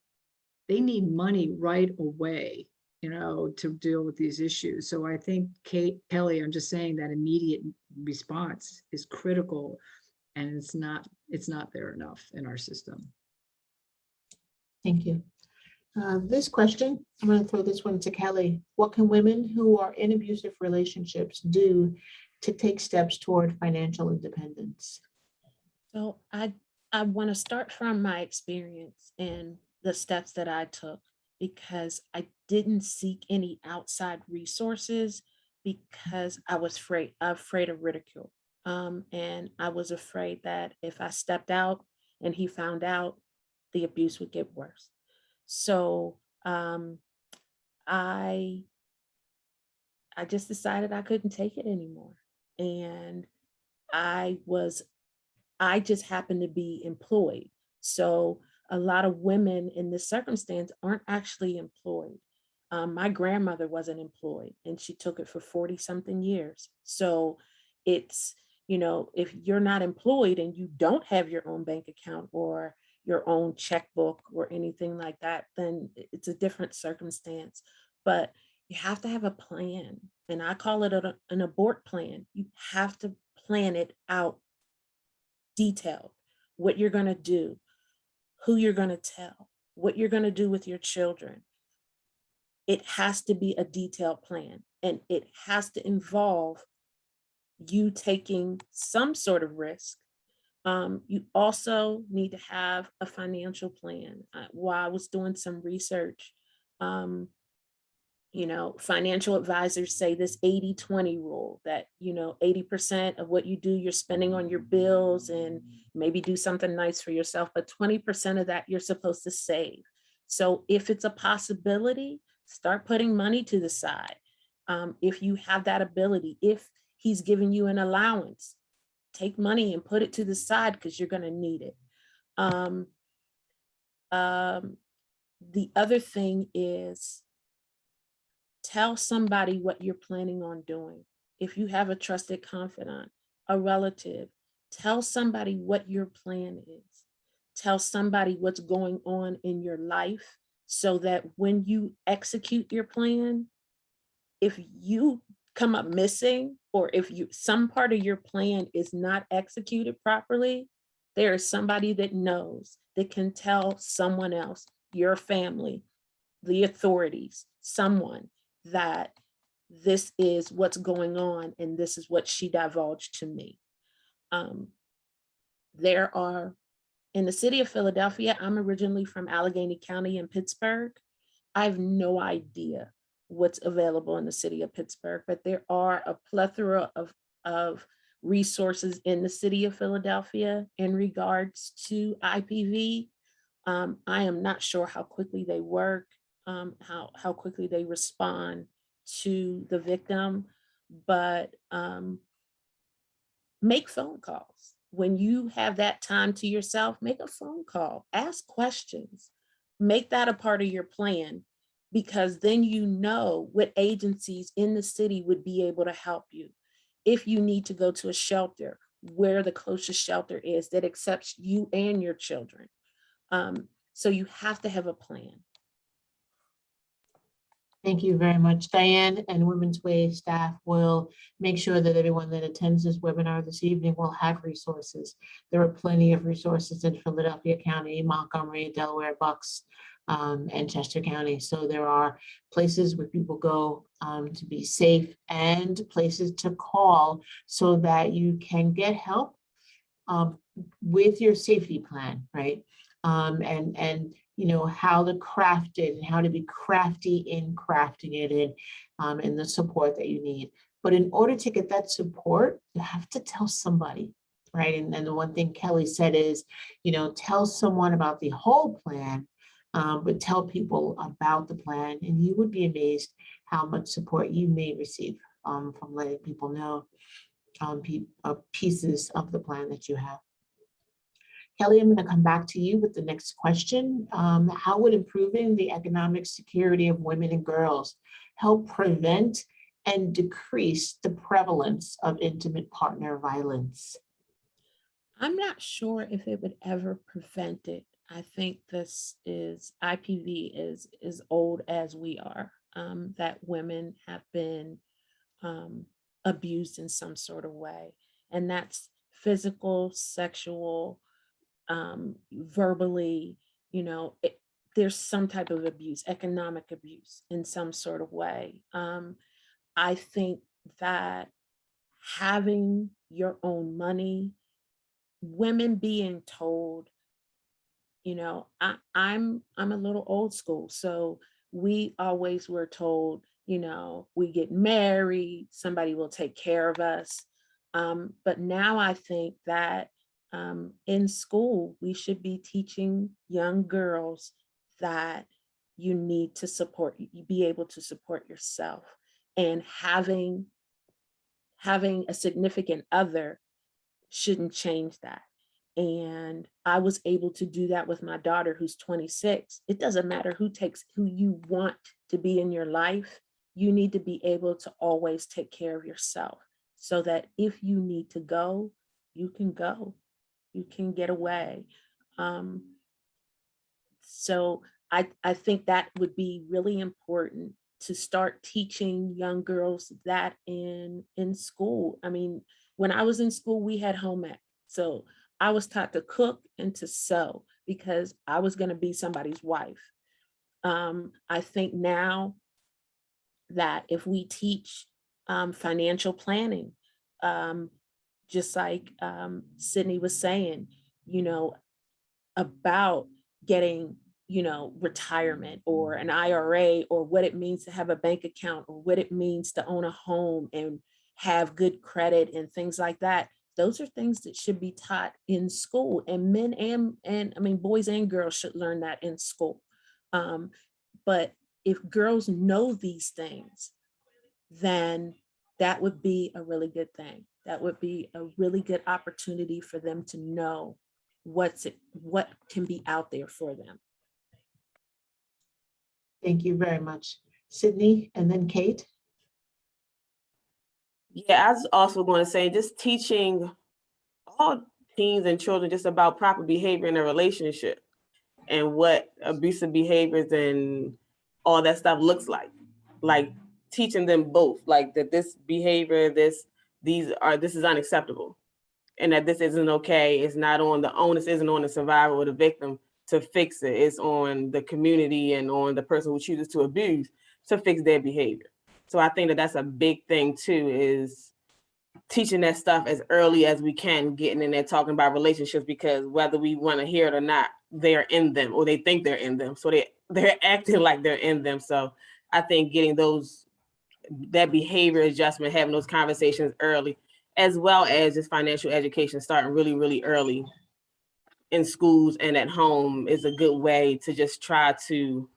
They need money right away, to deal with these issues. So I think Kelley, I'm just saying that immediate response is critical, and it's not there enough in our system. Thank you. This question, I'm going to throw this one to Kelley. What can women who are in abusive relationships do to take steps toward financial independence? So I want to start from my experience and the steps that I took, because I didn't seek any outside resources because I was afraid of ridicule. And I was afraid that if I stepped out and he found out, the abuse would get worse. So I just decided I couldn't take it anymore. And I just happened to be employed. So a lot of women in this circumstance aren't actually employed. My grandmother wasn't employed, and she took it for 40 something years. So it's, if you're not employed and you don't have your own bank account or your own checkbook or anything like that, then it's a different circumstance. But you have to have a plan. And I call it an abort plan. You have to plan it out detailed, what you're going to do, who you're going to tell, what you're going to do with your children. It has to be a detailed plan, and it has to involve you taking some sort of risk. You also need to have a financial plan. While I was doing some research, Financial advisors say this 80-20 rule that, 80% of what you do, you're spending on your bills and maybe do something nice for yourself, but 20% of that you're supposed to save. So if it's a possibility, start putting money to the side. If you have that ability, if he's giving you an allowance, take money and put it to the side because you're going to need it. The other thing is, tell somebody what you're planning on doing. If you have a trusted confidant, a relative, tell somebody what your plan is. Tell somebody what's going on in your life so that when you execute your plan, if you come up missing or if some part of your plan is not executed properly, there is somebody that knows, that can tell someone else, your family, the authorities, someone, that this is what's going on and this is what she divulged to me. There are, in the city of Philadelphia, I'm originally from Allegheny County in Pittsburgh. I have no idea what's available in the city of Pittsburgh, but there are a plethora of resources in the city of Philadelphia in regards to IPV. I am not sure how quickly they work, how quickly they respond to the victim, but make phone calls. When you have that time to yourself, make a phone call, ask questions, make that a part of your plan, because then you know what agencies in the city would be able to help you. If you need to go to a shelter, where the closest shelter is that accepts you and your children. So you have to have a plan. Thank you very much, Diane, and Women's Way staff will make sure that everyone that attends this webinar this evening will have resources. There are plenty of resources in Philadelphia County, Montgomery, Delaware, Bucks, and Chester County. So there are places where people go to be safe and places to call so that you can get help with your safety plan, right? And you know, how to craft it and how to be crafty in crafting it and the support that you need. But in order to get that support, you have to tell somebody, right? And the one thing Kelley said is, you know, tell someone about the whole plan, but tell people about the plan, and you would be amazed how much support you may receive from letting people know pieces of the plan that you have. Kelley, I'm going to come back to you with the next question. How would improving the economic security of women and girls help prevent and decrease the prevalence of intimate partner violence? I'm not sure if it would ever prevent it. I think this is, IPV is as old as we are, that women have been abused in some sort of way. And that's physical, sexual, verbally, you know, there's some type of abuse, economic abuse in some sort of way. I think that having your own money, women being told, you know, I'm a little old school, so we always were told, you know, we get married, somebody will take care of us. But now I think that in school, we should be teaching young girls that you need to support, you be able to support yourself, and having a significant other shouldn't change that. And I was able to do that with my daughter, who's 26. It doesn't matter who you want to be in your life. You need to be able to always take care of yourself so that if you need to go, you can go. You can get away. So I think that would be really important to start teaching young girls that in school. I mean, when I was in school, we had home ec. So I was taught to cook and to sew because I was going to be somebody's wife. I think now that if we teach financial planning, just like Sydney was saying, you know, about getting retirement or an IRA, or what it means to have a bank account, or what it means to own a home and have good credit and things like that. Those are things that should be taught in school, and men and I mean, boys and girls should learn that in school. But if girls know these things, then that would be a really good thing. That would be a really good opportunity for them to know what can be out there for them. Thank you very much. Sydney, and then Kate. Yeah, I was also going to say, just teaching all teens and children just about proper behavior in a relationship and what abusive behaviors and all that stuff looks like teaching them both, like that this behavior, this is unacceptable, and that this isn't okay. It's not on the onus isn't on the survivor or the victim to fix it. It's on the community and on the person who chooses to abuse to fix their behavior. So I think that that's a big thing too, is teaching that stuff as early as we can, getting in there talking about relationships, because whether we want to hear it or not, they're in them, or they think they're in them. So they're acting like they're in them. So I think getting that behavior adjustment, having those conversations early, as well as just financial education starting really, really early in schools and at home, is a good way to just try to,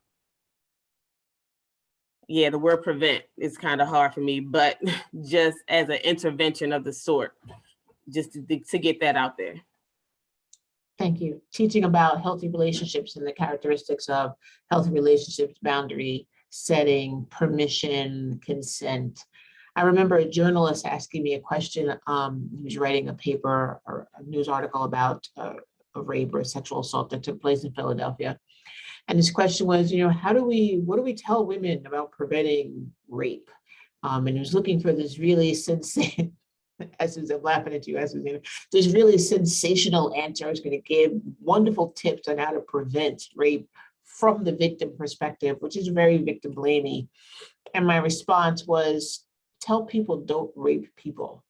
yeah, the word prevent is kind of hard for me, but just as an intervention of the sort, just to get that out there. Thank you. Teaching about healthy relationships and the characteristics of healthy relationships, boundary setting, permission, consent. I remember a journalist asking me a question. He was writing a paper or a news article about a rape or a sexual assault that took place in Philadelphia. And his question was, what do we tell women about preventing rape? And he was looking for this really sensational, as I'm laughing at you, Azucena, this really sensational answer. I was going to give wonderful tips on how to prevent rape from the victim perspective, which is very victim blaming. And my response was, tell people don't rape people.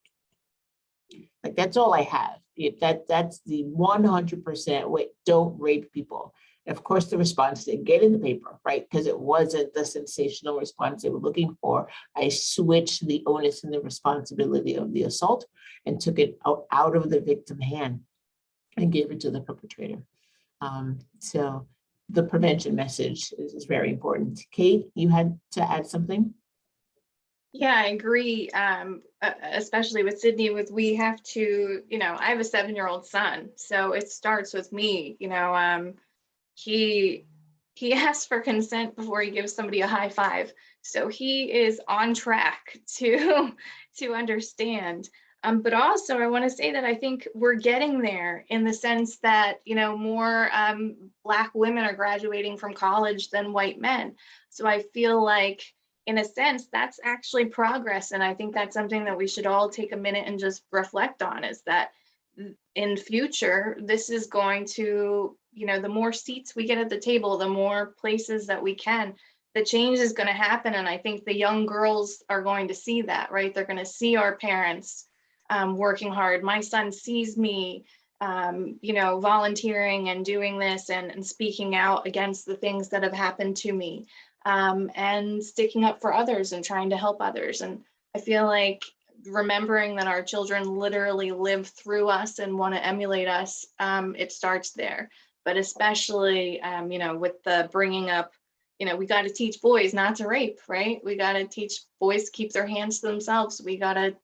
Like, that's all I have. That's the 100% way, don't rape people. And of course, the response didn't get in the paper, right? Because it wasn't the sensational response they were looking for. I switched the onus and the responsibility of the assault and took it out of the victim hand and gave it to the perpetrator. So the prevention message is very important. Kate, you had to add something? Yeah, I agree. Especially with Sydney, we have to, I have a 7-year-old son, so it starts with me. He asks for consent before he gives somebody a high five, so he is on track to understand. But also, I want to say that I think we're getting there in the sense that more Black women are graduating from college than white men. So I feel like, in a sense, that's actually progress. And I think that's something that we should all take a minute and just reflect on, is that in future, this is going to, the more seats we get at the table, the more places that we can, the change is going to happen. And I think the young girls are going to see that, right? They're going to see our parents working hard. My son sees me, volunteering and doing this and speaking out against the things that have happened to me. And sticking up for others and trying to help others. And I feel like remembering that our children literally live through us and want to emulate us, it starts there. But especially, with the bringing up, we got to teach boys not to rape, right? We got to teach boys to keep their hands to themselves. We got to,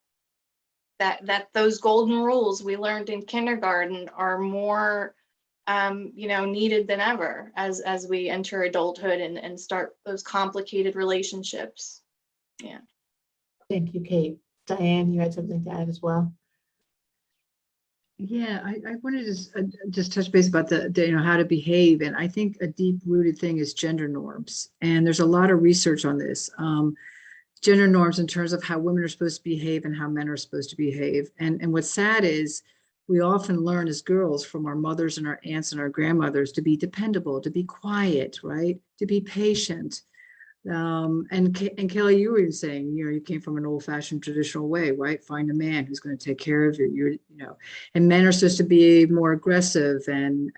that those golden rules we learned in kindergarten are more needed than ever as we enter adulthood and start those complicated relationships. Yeah. Thank you, Kate. Diane, you had something to add as well? Yeah, I wanted to just touch base about the how to behave. And I think a deep rooted thing is gender norms. And there's a lot of research on this. Gender norms in terms of how women are supposed to behave and how men are supposed to behave. And what's sad is we often learn as girls from our mothers and our aunts and our grandmothers to be dependable, to be quiet, right? To be patient. And Kelley, you were even saying, you came from an old-fashioned traditional way, right? Find a man who's going to take care of you. And men are supposed to be more aggressive. And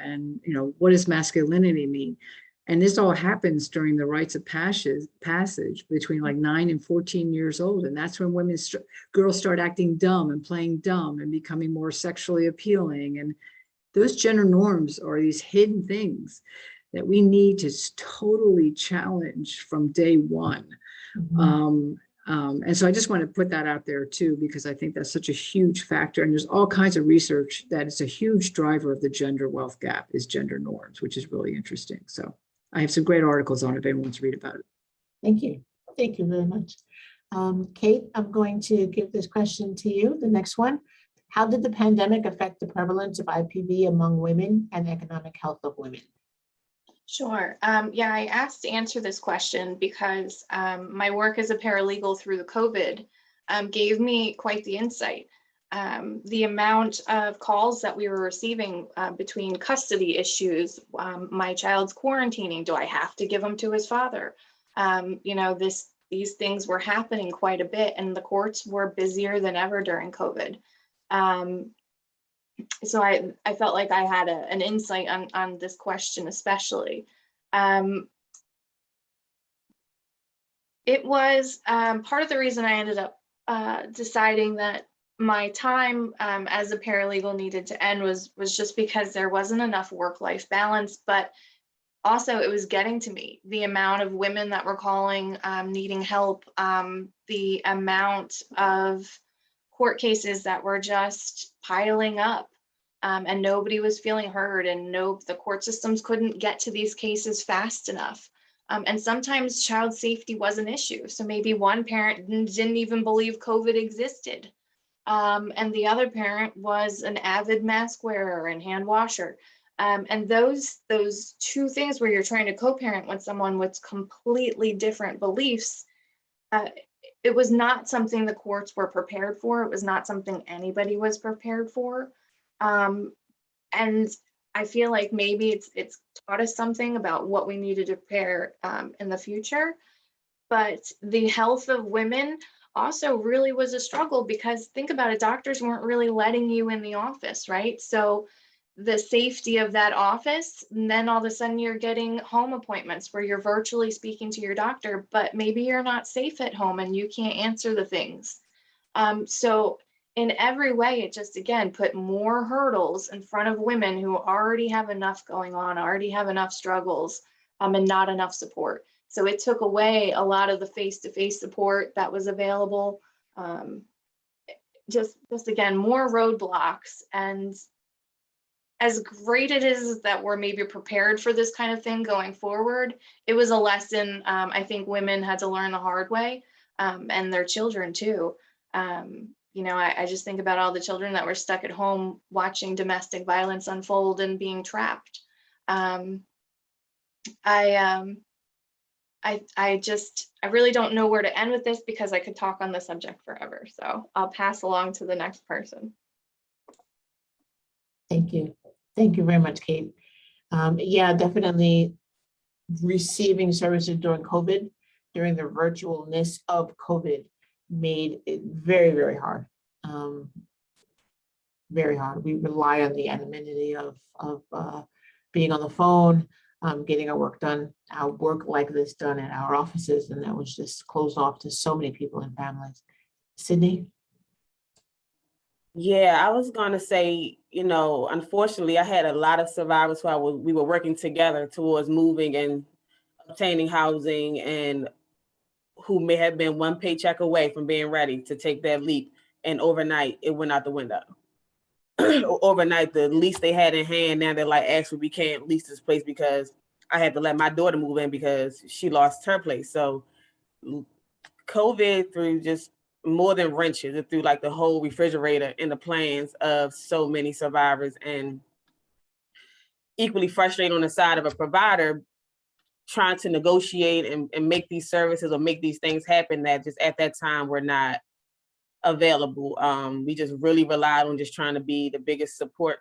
what does masculinity mean? And this all happens during the rites of passage between like 9 and 14 years old. And that's when girls start acting dumb and playing dumb and becoming more sexually appealing. And those gender norms are these hidden things that we need to totally challenge from day one. And so I just want to put that out there too, because I think that's such a huge factor. And there's all kinds of research that it's a huge driver of the gender wealth gap is gender norms, which is really interesting. So I have some great articles on it if anyone wants to read about it. Thank you. Thank you very much. Kate, I'm going to give this question to you. The next one. How did the pandemic affect the prevalence of IPV among women and economic health of women? Sure. Yeah, I asked to answer this question because my work as a paralegal through the COVID gave me quite the insight. The amount of calls that we were receiving between custody issues, my child's quarantining, do I have to give him to his father? You know, these things were happening quite a bit, and the courts were busier than ever during COVID. So I felt like I had an insight on this question, especially. It was part of the reason I ended up deciding that my time as a paralegal needed to end was just because there wasn't enough work-life balance, but also it was getting to me. The amount of women that were calling, needing help, the amount of court cases that were just piling up, and nobody was feeling heard, and the court systems couldn't get to these cases fast enough. And sometimes child safety was an issue. So maybe one parent didn't even believe COVID existed. And the other parent was an avid mask wearer and hand washer. And those two things where you're trying to co-parent with someone with completely different beliefs, it was not something the courts were prepared for. It was not something anybody was prepared for. And I feel like maybe it's taught us something about what we need to prepare in the future. But the health of women also really was a struggle, because think about it, doctors weren't really letting you in the office, right? So the safety of that office, and then all of a sudden you're getting home appointments where you're virtually speaking to your doctor, but maybe you're not safe at home and you can't answer the things. So in every way, it just, again, put more hurdles in front of women who already have enough going on, already have enough struggles, and not enough support. So it took away a lot of the face-to-face support that was available. Just again, more roadblocks. And as great it is that we're maybe prepared for this kind of thing going forward, it was a lesson I think women had to learn the hard way, and their children too. You know, I just think about all the children that were stuck at home watching domestic violence unfold and being trapped. I really don't know where to end with this, because I could talk on the subject forever. So I'll pass along to the next person. Thank you. Thank you very much, Kate. Yeah, definitely receiving services during COVID, during the virtualness of COVID, made it very, very hard. Very hard. We rely on the anonymity of being on the phone, getting our work done, our work like this done in our offices, and that was just closed off to so many people and families. Sydney? Yeah, I was gonna say, you know, unfortunately, I had a lot of survivors who we were working together towards moving and obtaining housing, and who may have been one paycheck away from being ready to take that leap, and overnight it went out the window. Overnight, the lease they had in hand, now they're like, actually, we can't lease this place because I had to let my daughter move in because she lost her place. So COVID threw just more than wrenches, it threw like the whole refrigerator in the plans of so many survivors, and equally frustrating on the side of a provider trying to negotiate and make these services or make these things happen that just at that time were not available. We just really relied on just trying to be the biggest support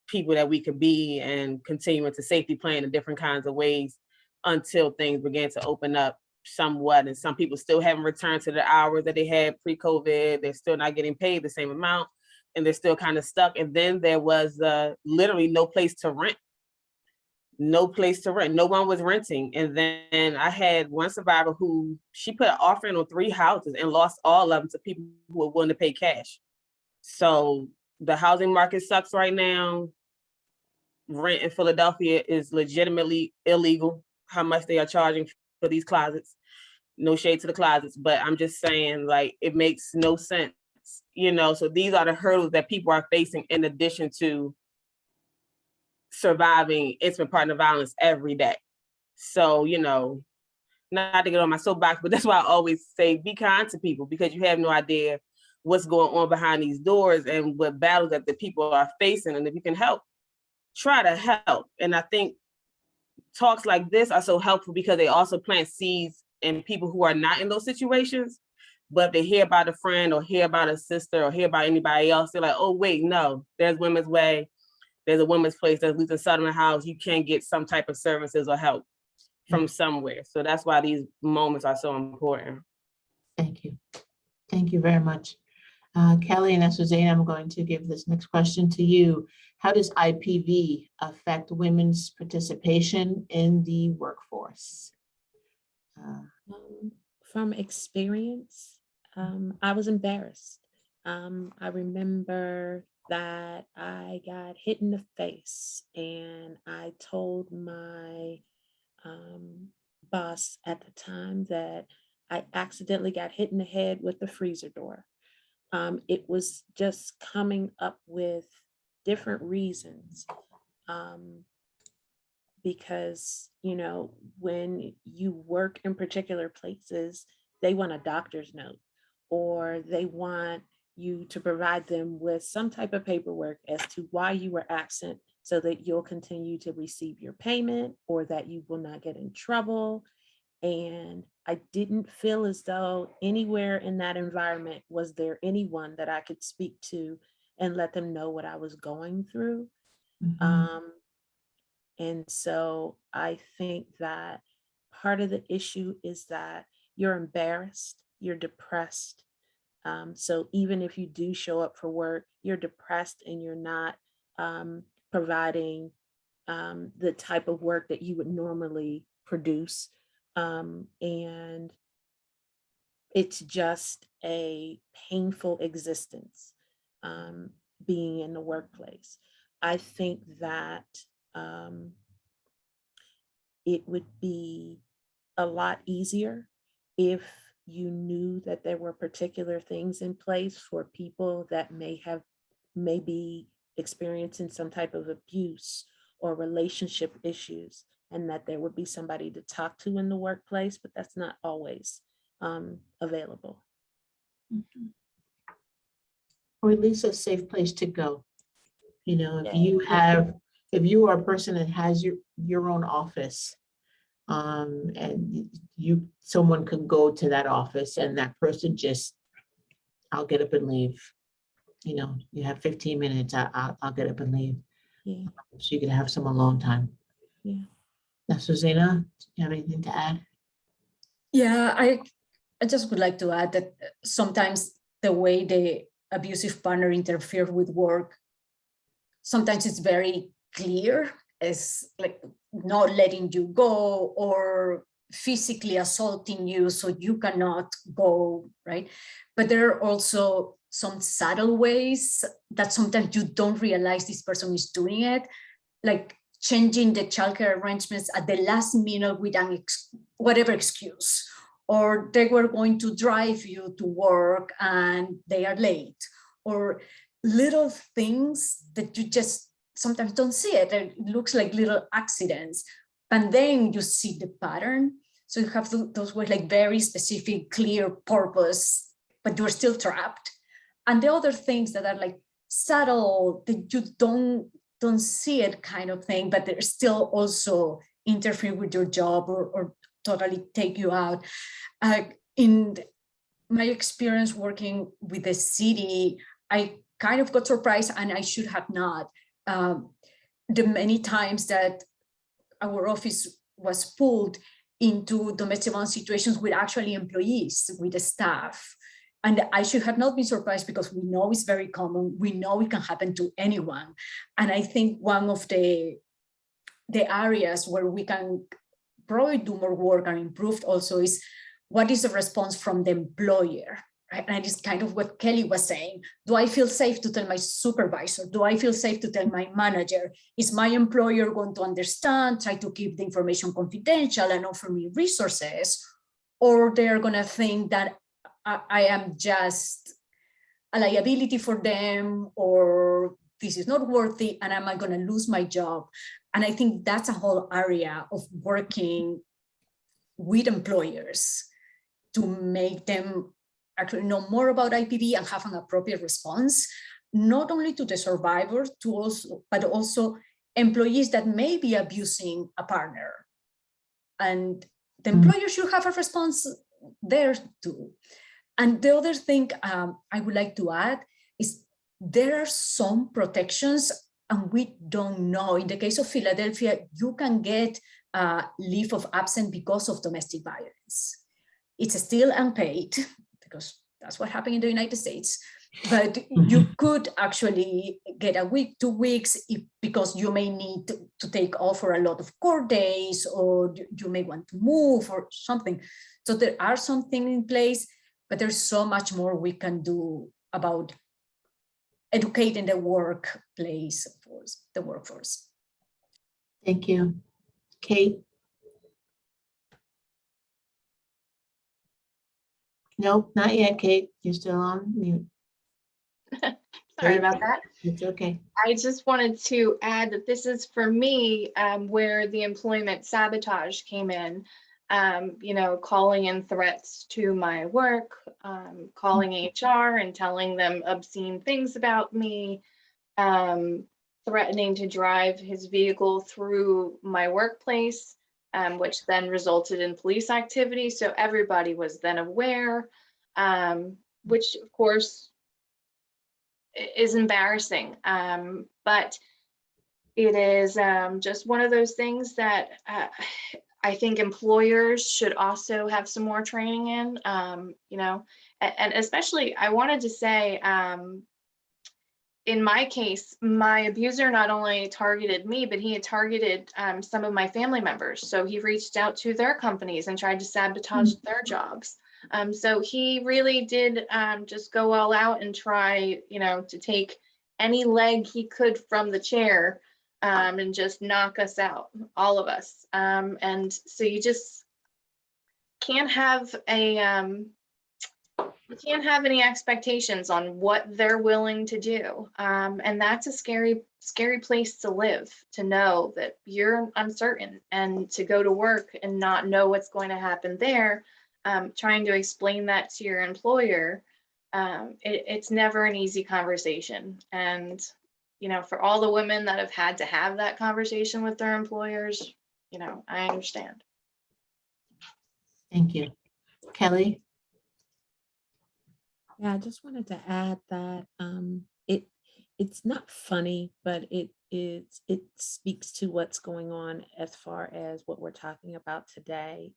people that we could be, and continuing to safety plan in different kinds of ways until things began to open up somewhat. And some people still haven't returned to the hours that they had pre-COVID. They're still not getting paid the same amount, and they're still kind of stuck. And then there was literally no place to rent. no place to rent. No one was renting. And then I had one survivor who she put an offering on 3 houses and lost all of them to people who were willing to pay cash. So the housing market sucks right now. Rent in Philadelphia is legitimately illegal, how much they are charging for these closets. No shade to the closets, but I'm just saying, like, it makes no sense, you know? So these are the hurdles that people are facing in addition to surviving intimate partner violence every day. So, you know, not to get on my soapbox, but that's why I always say be kind to people, because you have no idea what's going on behind these doors and what battles that the people are facing. And if you can help, try to help. And I think talks like this are so helpful because they also plant seeds in people who are not in those situations. But if they hear about a friend or hear about a sister or hear about anybody else, they're like, oh, wait, no, there's Women's Way. There's a women's place, there's Lutheran Southern House. You can get some type of services or help from somewhere. So that's why these moments are so important. Thank you. Thank you very much. Kelley and Azucena, I'm going to give this next question to you. How does IPV affect women's participation in the workforce? From experience, I was embarrassed. I remember that I got hit in the face and I told my boss at the time that I accidentally got hit in the head with the freezer door. It was just coming up with different reasons because, you know, when you work in particular places, they want a doctor's note or they want you to provide them with some type of paperwork as to why you were absent so that you'll continue to receive your payment or that you will not get in trouble. And I didn't feel as though anywhere in that environment was there anyone that I could speak to and let them know what I was going through. And so I think that part of the issue is that you're embarrassed, you're depressed. So even if you do show up for work, you're depressed and you're not providing the type of work that you would normally produce. And it's just a painful existence being in the workplace. I think that it would be a lot easier if you knew that there were particular things in place for people that may be experiencing some type of abuse or relationship issues, and that there would be somebody to talk to in the workplace, but that's not always available. Or at least a safe place to go. You know, if you are a person that has your own office, and someone can go to that office and that person just, I'll get up and leave. You know, you have 15 minutes, I'll get up and leave. Yeah. So you can have some alone time. Yeah. Now, Susana, do you have anything to add? Yeah, I just would like to add that sometimes the way the abusive partner interferes with work, sometimes it's very clear, as like not letting you go or physically assaulting you so you cannot go, right? But there are also some subtle ways that sometimes you don't realize this person is doing it, like changing the childcare arrangements at the last minute with whatever excuse, or they were going to drive you to work and they are late, or little things that you just sometimes don't see it. It looks like little accidents, and then you see the pattern. So you have those were like very specific, clear purpose, but you're still trapped. And the other things that are like subtle, that you don't see it kind of thing, but they're still also interfering with your job or totally take you out. In my experience working with the city, I kind of got surprised, and I should have not. The many times that our office was pulled into domestic violence situations with actually employees, with the staff. And I should have not been surprised because we know it's very common. We know it can happen to anyone. And I think one of the the areas where we can probably do more work and improve also is what is the response from the employer, right? And it's kind of what Kelley was saying. Do I feel safe to tell my supervisor? Do I feel safe to tell my manager? Is my employer going to understand, try to keep the information confidential and offer me resources? Or they're gonna think that I am just a liability for them, or this is not worthy and am I gonna lose my job? And I think that's a whole area of working with employers to make them actually know more about IPV and have an appropriate response, not only to the survivors, but also employees that may be abusing a partner. And the employer should have a response there too. And the other thing I would like to add is there are some protections and we don't know. In the case of Philadelphia, you can get leave of absence because of domestic violence. It's still unpaid because that's what happened in the United States. But you could actually get a week, 2 weeks, because you may need to take off for a lot of court days, or you may want to move or something. So there are some things in place, but there's so much more we can do about educating the workplace, the workforce. Thank you. Kate? Nope, not yet, Kate. You're still on mute. Sorry about that. It's okay. I just wanted to add that this is for me where the employment sabotage came in. You know, calling in threats to my work, calling HR and telling them obscene things about me, threatening to drive his vehicle through my workplace, which then resulted in police activity. So everybody was then aware, which of course is embarrassing. But it is just one of those things that I think employers should also have some more training in, you know, and especially I wanted to say, in my case, my abuser not only targeted me, but he had targeted some of my family members. So he reached out to their companies and tried to sabotage their jobs. So he really did just go all out and try, you know, to take any leg he could from the chair and just knock us out, all of us. And so you just can't have you can't have any expectations on what they're willing to do. And that's a scary, scary place to live, to know that you're uncertain and to go to work and not know what's going to happen there. Trying to explain that to your employer, it's never an easy conversation. And, you know, for all the women that have had to have that conversation with their employers, you know, I understand. Thank you. Kelley? Yeah, I just wanted to add that it's not funny, but it speaks to what's going on as far as what we're talking about today.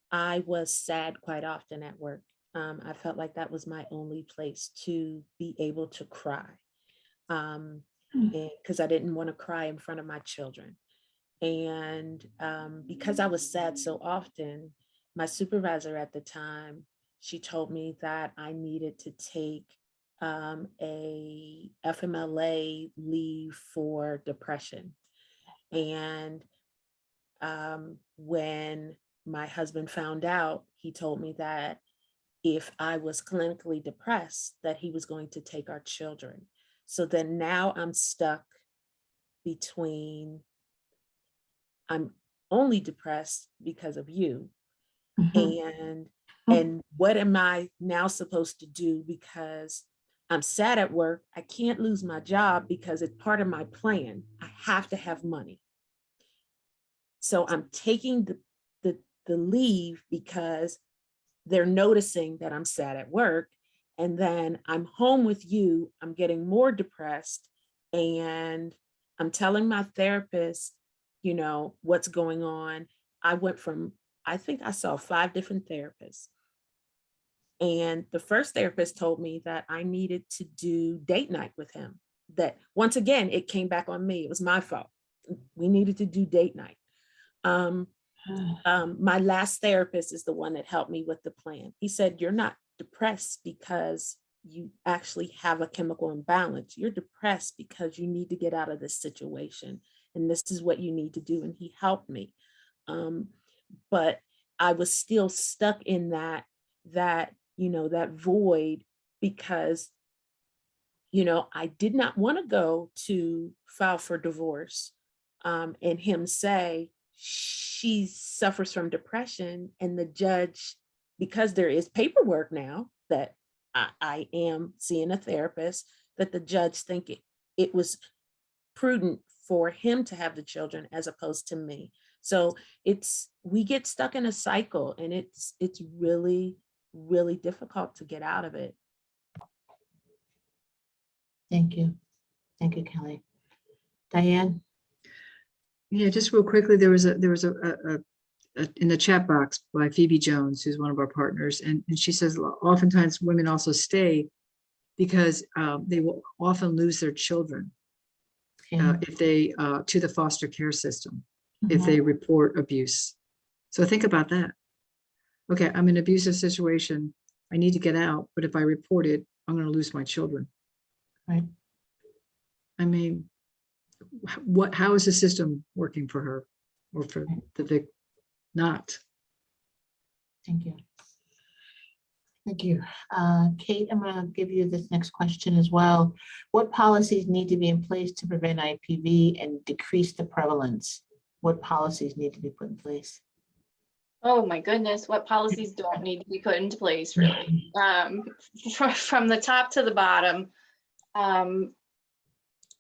I was sad quite often at work. I felt like that was my only place to be able to cry, because I didn't want to cry in front of my children. And because I was sad so often, my supervisor at the time, she told me that I needed to take a FMLA leave for depression. And when my husband found out, he told me that if I was clinically depressed, that he was going to take our children. So then now I'm stuck between, I'm only depressed because of you. And what am I now supposed to do? Because I'm sad at work. I can't lose my job because it's part of my plan. I have to have money. So I'm taking the leave because they're noticing that I'm sad at work. And then I'm home with you. I'm getting more depressed. And I'm telling my therapist, you know, what's going on. I think I saw 5 different therapists. And the first therapist told me that I needed to do date night with him. That once again, it came back on me. It was my fault. we needed to do date night. My last therapist is the one that helped me with the plan. He said, you're not depressed because you actually have a chemical imbalance. You're depressed because you need to get out of this situation. And this is what you need to do. And he helped me. But I was still stuck in that void because, I did not want to go to file for divorce and him say, she suffers from depression, and the judge, because there is paperwork now that I am seeing a therapist, that the judge think it was prudent for him to have the children as opposed to me. So we get stuck in a cycle, and it's really, really difficult to get out of it. Thank you. Thank you, Kelley. Diane? Yeah, just real quickly, there was a in the chat box by Phoebe Jones, who's one of our partners, and she says oftentimes women also stay because they will often lose their children if they to the foster care system, if they report abuse. So think about that. Okay, I'm in an abusive situation. I need to get out, but if I report it, I'm going to lose my children. Right. I mean, how is the system working for her or for the victim? Not. Thank you. Thank you. Kate, I'm going to give you this next question as well. What policies need to be in place to prevent IPV and decrease the prevalence? What policies need to be put in place? Oh my goodness, what policies don't need to be put into place, really? From the top to the bottom,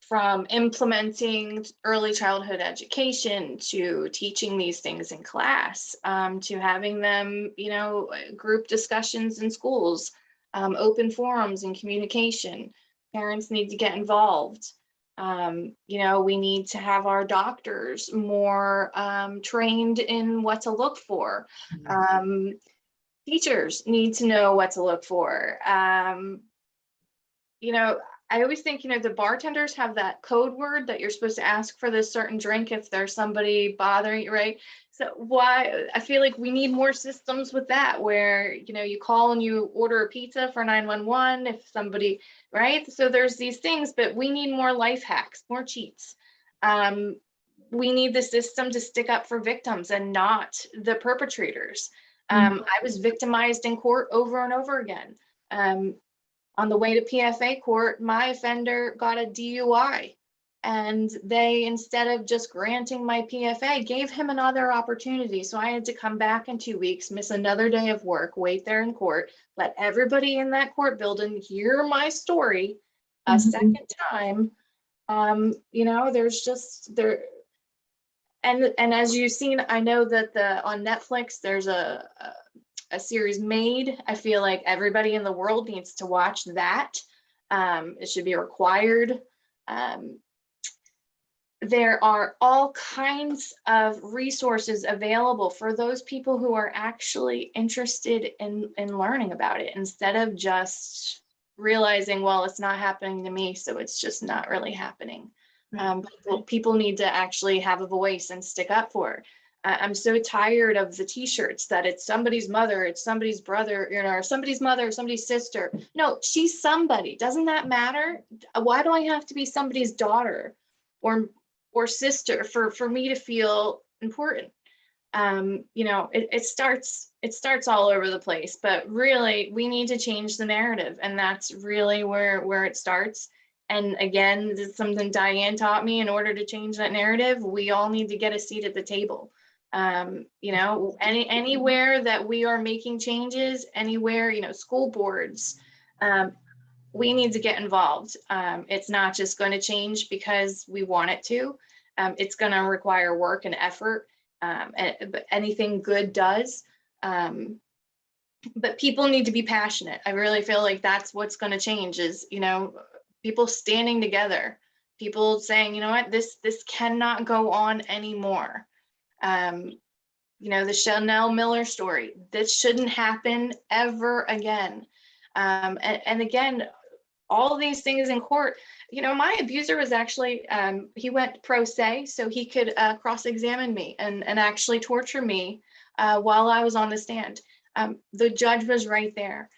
from implementing early childhood education to teaching these things in class, to having them, group discussions in schools, open forums and communication. Parents need to get involved. We need to have our doctors more trained in what to look for. Teachers need to know what to look for. I always think, the bartenders have that code word that you're supposed to ask for this certain drink if there's somebody bothering you, right? So I feel like we need more systems with that where, you call and you order a pizza for 911 if somebody, right? So there's these things, but we need more life hacks, more cheats. We need the system to stick up for victims and not the perpetrators. I was victimized in court over and over again. On the way to PFA court, my offender got a DUI, and they, instead of just granting my PFA, gave him another opportunity. So I had to come back in 2 weeks, miss another day of work, wait there in court, let everybody in that court building hear my story a second time. There's just there. And as you've seen, I know that on Netflix, there's a series Made. I feel like everybody in the world needs to watch that. It should be required. There are all kinds of resources available for those people who are actually interested in learning about it, instead of just realizing, well, it's not happening to me, so it's just not really happening. People need to actually have a voice and stick up for it. I'm so tired of the t-shirts that it's somebody's mother, it's somebody's brother, or somebody's mother, somebody's sister. No, she's somebody. Doesn't that matter? Why do I have to be somebody's daughter or sister for me to feel important? It starts all over the place, but really we need to change the narrative, and that's really where it starts. And again, this is something Diane taught me. In order to change that narrative, we all need to get a seat at the table. Anywhere that we are making changes, anywhere, school boards, we need to get involved. It's not just going to change because we want it to. It's going to require work and effort, but anything good does. But people need to be passionate. I really feel like that's what's going to change is, people standing together, people saying, you know what, this cannot go on anymore. The Chanel Miller story, this shouldn't happen ever again. And again, all of these things in court. You know, my abuser was actually, he went pro se, so he could cross-examine me and actually torture me while I was on the stand. The judge was right there.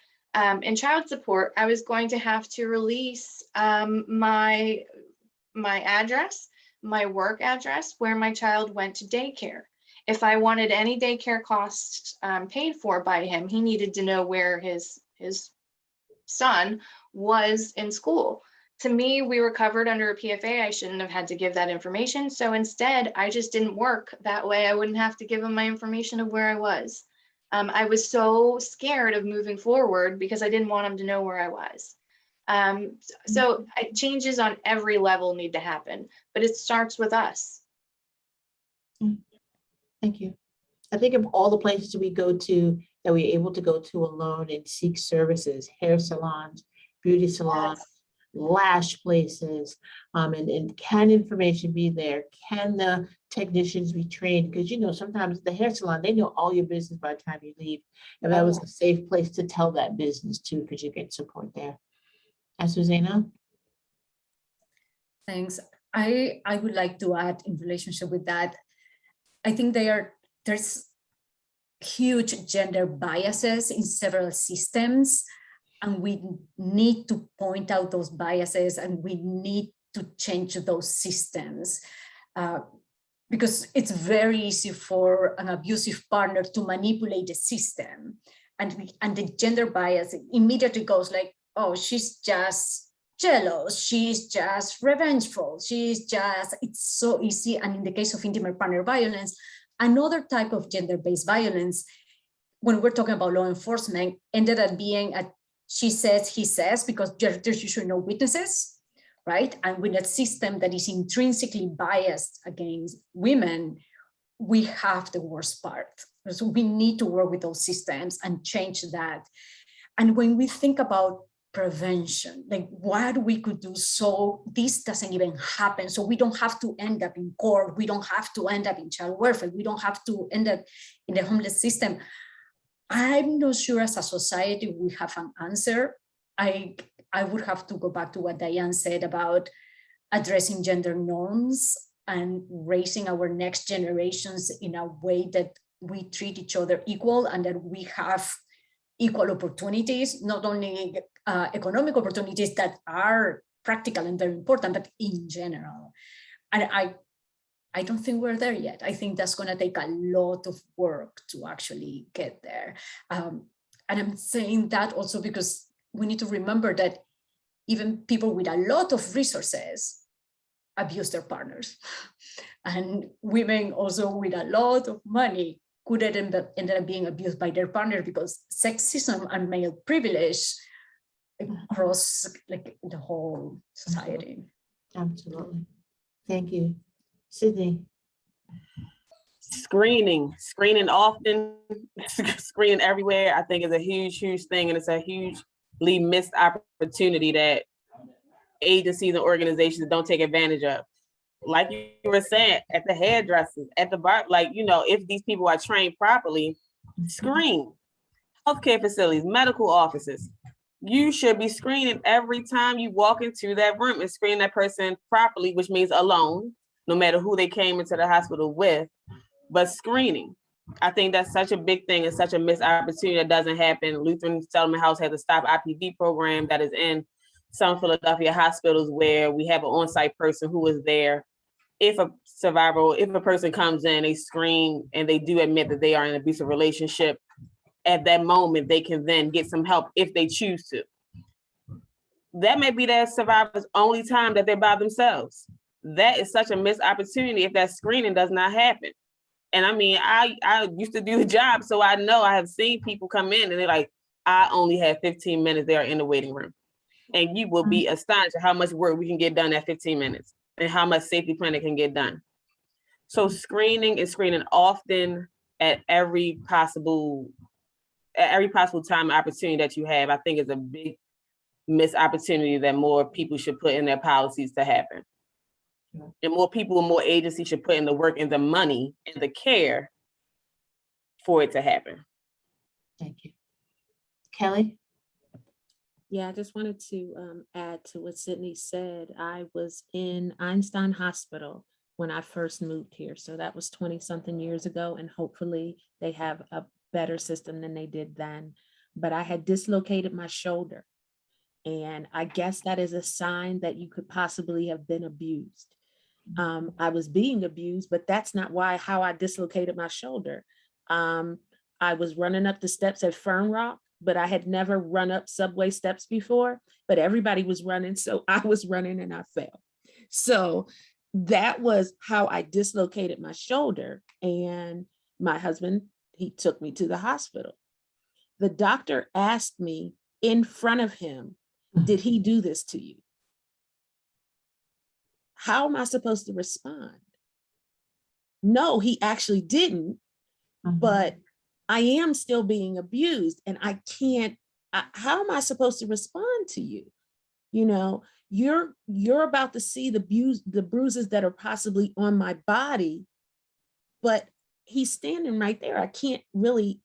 In child support, I was going to have to release my address, my work address, where my child went to daycare. If I wanted any daycare costs paid for by him, he needed to know where his son was in school. To me, we were covered under a PFA. I shouldn't have had to give that information. So instead, I just didn't work. That way I wouldn't have to give him my information of where I was. I was so scared of moving forward because I didn't want him to know where I was. So changes on every level need to happen, but it starts with us. Thank you. I think of all the places we go to that we're able to go to alone and seek services, hair salons, beauty salons, lash places, and can information be there? Can the technicians be trained? Because, you know, sometimes the hair salon, they know all your business by the time you leave. And that was a safe place to tell that business too, because you get support there. Azucena? Thanks. I would like to add in relationship with that. I think there's huge gender biases in several systems, and we need to point out those biases, and we need to change those systems because it's very easy for an abusive partner to manipulate the system, and the gender bias immediately goes like, oh, she's just jealous, she's just revengeful, it's so easy. And in the case of intimate partner violence, another type of gender-based violence, when we're talking about law enforcement, ended up being a she says, he says, because there's usually no witnesses, right? And with a system that is intrinsically biased against women, we have the worst part. So we need to work with those systems and change that. And when we think about prevention, like what we could do so this doesn't even happen, so we don't have to end up in court, we don't have to end up in child welfare, we don't have to end up in the homeless system. I'm not sure as a society we have an answer. I would have to go back to what Diane said about addressing gender norms and raising our next generations in a way that we treat each other equal and that we have equal opportunities, not only economic opportunities that are practical and very important, but in general. And I don't think we're there yet. I think that's going to take a lot of work to actually get there. And I'm saying that also because we need to remember that even people with a lot of resources abuse their partners. And women also with a lot of money could end up being abused by their partner because sexism and male privilege across like the whole society. Absolutely. Thank you. Sydney? Screening often, screening everywhere, I think is a huge thing, and it's a hugely missed opportunity that agencies and organizations don't take advantage of. Like you were saying, at the hairdressers, at the bar, like, you know, if these people are trained properly, screen. Healthcare facilities, medical offices, you should be screening every time you walk into that room and screen that person properly, which means alone, no matter who they came into the hospital with, but screening. I think that's such a big thing and such a missed opportunity that doesn't happen. Lutheran Settlement House has a Stop IPV program that is in some Philadelphia hospitals where we have an on-site person who is there. If a person comes in, they screen and they do admit that they are in an abusive relationship, at that moment, they can then get some help if they choose to. That may be that survivor's only time that they're by themselves. That is such a missed opportunity if that screening does not happen. And I mean, I used to do the job, so I know I have seen people come in and they're like, I only have 15 minutes, they are in the waiting room. And you will be astonished at how much work we can get done at 15 minutes and how much safety planning can get done. So screening often at every possible time opportunity that you have, I think is a big missed opportunity that more people should put in their policies to happen. And more people and more agencies should put in the work and the money and the care for it to happen. Thank you. Kelley? Yeah, I just wanted to add to what Sydney said. I was in Einstein Hospital when I first moved here. So that was 20 something years ago. And hopefully they have a better system than they did then. But I had dislocated my shoulder. And I guess that is a sign that you could possibly have been abused. I was being abused, but that's not how I dislocated my shoulder. I was running up the steps at Fern Rock, but I had never run up subway steps before, but everybody was running. So I was running and I fell. So that was how I dislocated my shoulder. And my husband, he took me to the hospital. The doctor asked me in front of him, did he do this to you? How am I supposed to respond? No, he actually didn't, but I am still being abused and I can't, how am I supposed to respond to you? You know, you're about to see the bruises that are possibly on my body, but he's standing right there. I can't really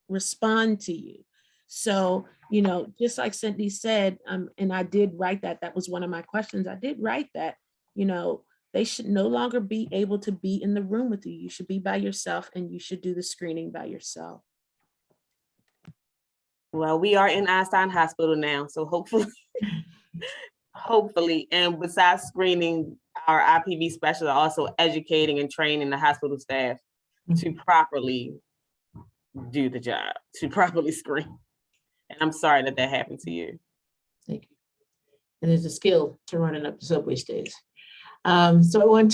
respond to you. So, you know, just like Cindy said, and I did write that was one of my questions. I did write that, you know, they should no longer be able to be in the room with you. You should be by yourself and you should do the screening by yourself. Well, we are in Einstein Hospital now, so hopefully, and besides screening, our IPV specialists are also educating and training the hospital staff to properly do the job, to properly screen. And I'm sorry that happened to you. Thank you. And there's a skill to running up the subway stairs. So I want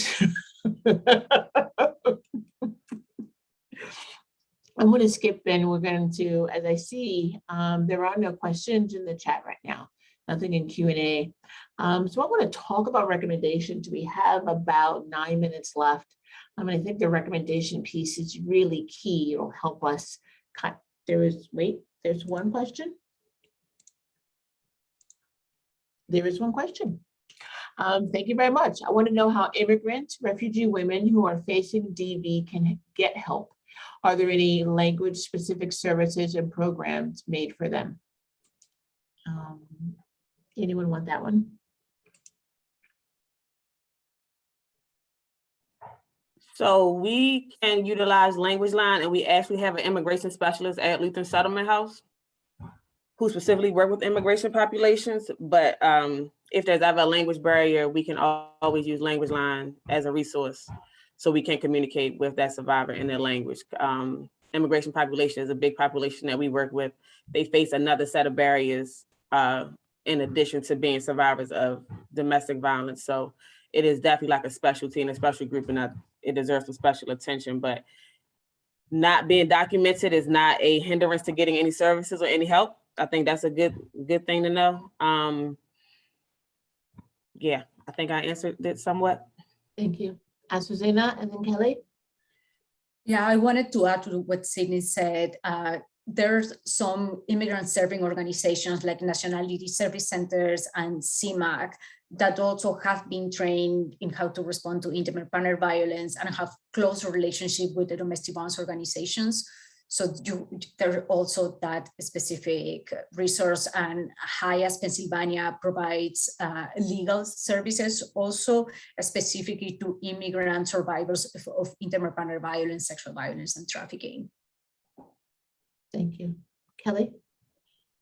to skip and we're going to, as I see, there are no questions in the chat right now, nothing in Q&A. So I want to talk about recommendations. We have about 9 minutes left. I think the recommendation piece is really key. It'll help us cut. There's one question. There is one question. Thank you very much. I want to know how immigrant refugee women who are facing DV can get help. Are there any language specific services and programs made for them? Anyone want that one? So we can utilize Language Line, and we actually have an immigration specialist at Lutheran Settlement House who specifically work with immigration populations. But if there's ever a language barrier, we can always use Language Line as a resource so we can communicate with that survivor in their language. Immigration population is a big population that we work with. They face another set of barriers in addition to being survivors of domestic violence. So it is definitely like a specialty and a special group, and it deserves some special attention. But not being documented is not a hindrance to getting any services or any help. I think that's a good thing to know. Yeah, I think I answered it somewhat. Thank you. Azucena and then Kelley. Yeah, I wanted to add to what Sydney said. There's some immigrant serving organizations like Nationality Service Centers and CMAC that also have been trained in how to respond to intimate partner violence and have close relationship with the domestic violence organizations. So there's also that specific resource, and HIAS Pennsylvania provides legal services also specifically to immigrant survivors of intimate partner violence, sexual violence, and trafficking. Thank you. Kelley?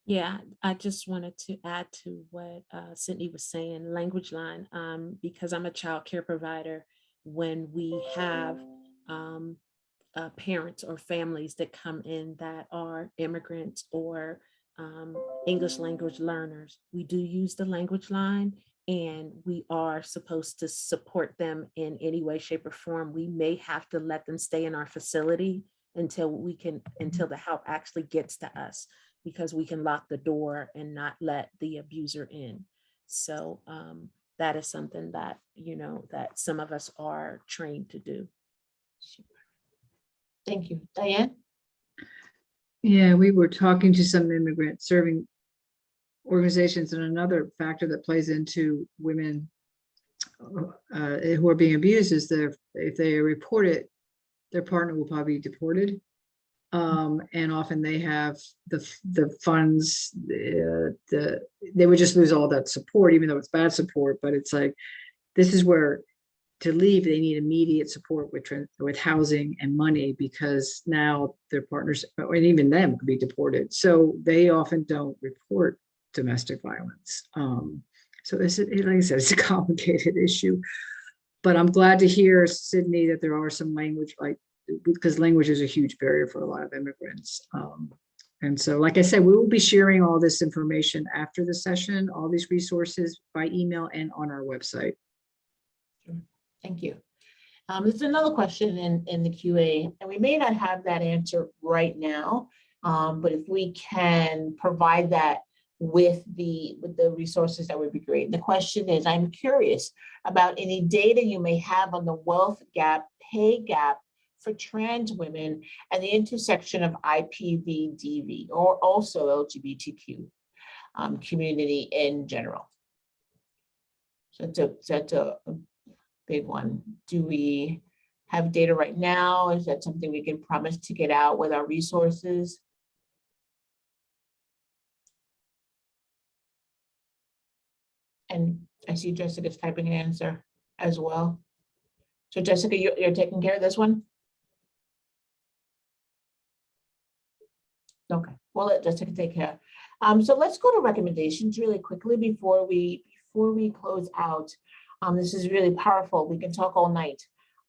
Yeah, I just wanted to add to what Sydney was saying, Language Line, because I'm a child care provider. When we have parents or families that come in that are immigrants or English language learners, we do use the Language Line, and we are supposed to support them in any way, shape, or form. We may have to let them stay in our facility until the help actually gets to us, because we can lock the door and not let the abuser in. So that is something that, you know, that some of us are trained to do. Thank you. Diane? Yeah, we were talking to some immigrant serving organizations, and another factor that plays into women who are being abused is if they report it, their partner will probably be deported. And often they have the funds, they would just lose all that support, even though it's bad support, but it's like, this is where to leave, they need immediate support with housing and money, because now their partners, and even them, could be deported. So they often don't report domestic violence. So this is, like I said, it's a complicated issue, but I'm glad to hear, Sydney, that there are some language, like, because language is a huge barrier for a lot of immigrants. And so, like I said, we will be sharing all this information after the session, all these resources by email and on our website. Thank you. There's another question in the QA, and we may not have that answer right now, but if we can provide that with the resources, that would be great. The question is, I'm curious about any data you may have on the wealth gap, pay gap for trans women and the intersection of IPV, DV, or also LGBTQ community in general. So that's a big one. Do we have data right now? Is that something we can promise to get out with our resources? And I see Jessica's typing an answer as well. So Jessica, you're taking care of this one? Okay, we'll let Jessica take care. So let's go to recommendations really quickly before we close out. This is really powerful. We can talk all night,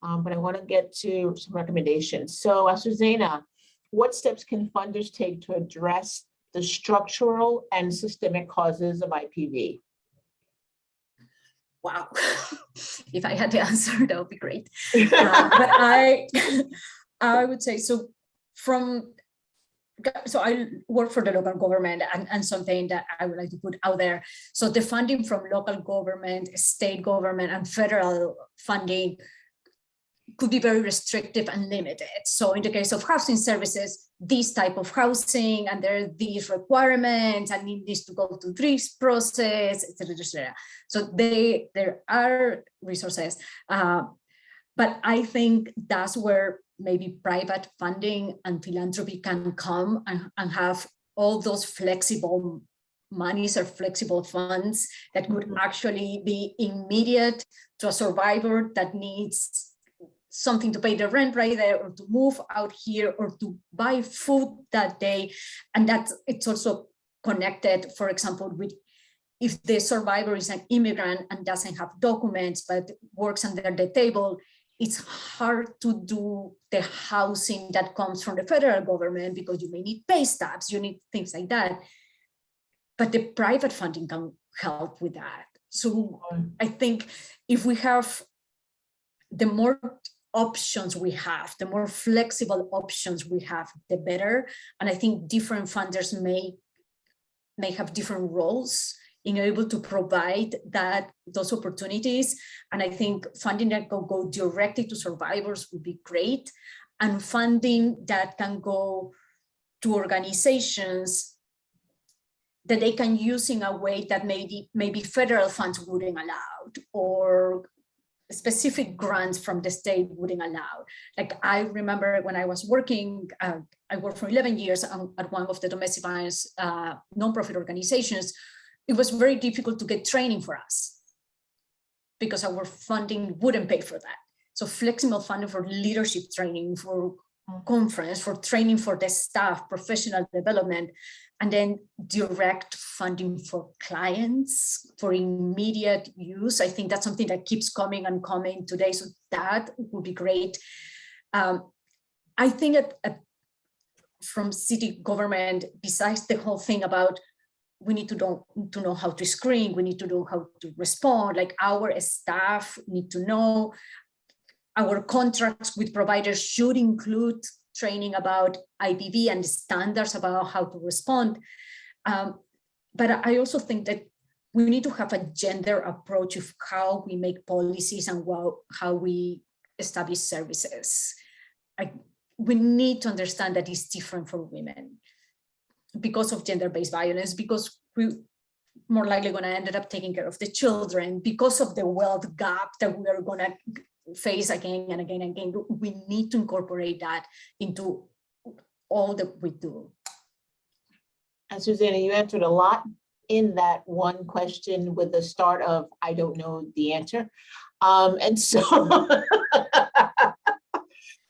but I want to get to some recommendations. So Azucena, what steps can funders take to address the structural and systemic causes of IPV? Wow, if I had the answer, that would be great. But I would say, so I work for the local government, and something that I would like to put out there. So the funding from local government, state government, and federal funding could be very restrictive and limited. So in the case of housing services, this type of housing, and there are these requirements, and it needs to go through this process, etc., etc. So there are resources, but I think that's where maybe private funding and philanthropy can come and have all those flexible monies or flexible funds that could actually be immediate to a survivor that needs something to pay the rent right there, or to move out here, or to buy food that day. And that it's also connected, for example, with if the survivor is an immigrant and doesn't have documents but works under the table, it's hard to do the housing that comes from the federal government, because you may need pay stubs, you need things like that. But the private funding can help with that. So I think if we have, the more options we have, the more flexible options we have, the better. And I think different funders may have different roles in able to provide those opportunities. And I think funding that can go directly to survivors would be great. And funding that can go to organizations that they can use in a way that maybe federal funds wouldn't allow, or specific grants from the state wouldn't allow. Like I remember when I was working, I worked for 11 years at one of the domestic violence nonprofit organizations. It was very difficult to get training for us because our funding wouldn't pay for that. So flexible funding for leadership training, for conference, for training for the staff, professional development, and then direct funding for clients for immediate use. I think that's something that keeps coming and coming today. So that would be great. I think from city government, besides the whole thing about we need to know how to screen, we need to know how to respond, like our staff need to know. Our contracts with providers should include training about IPV and standards about how to respond. But I also think that we need to have a gender approach of how we make policies and how we establish services. We need to understand that it's different for women because of gender-based violence, because we more likely going to end up taking care of the children, because of the wealth gap that we are going to face again and again and again. We need to incorporate that into all that we do. And Susanna, you answered a lot in that one question with the start of, I don't know the answer. And so,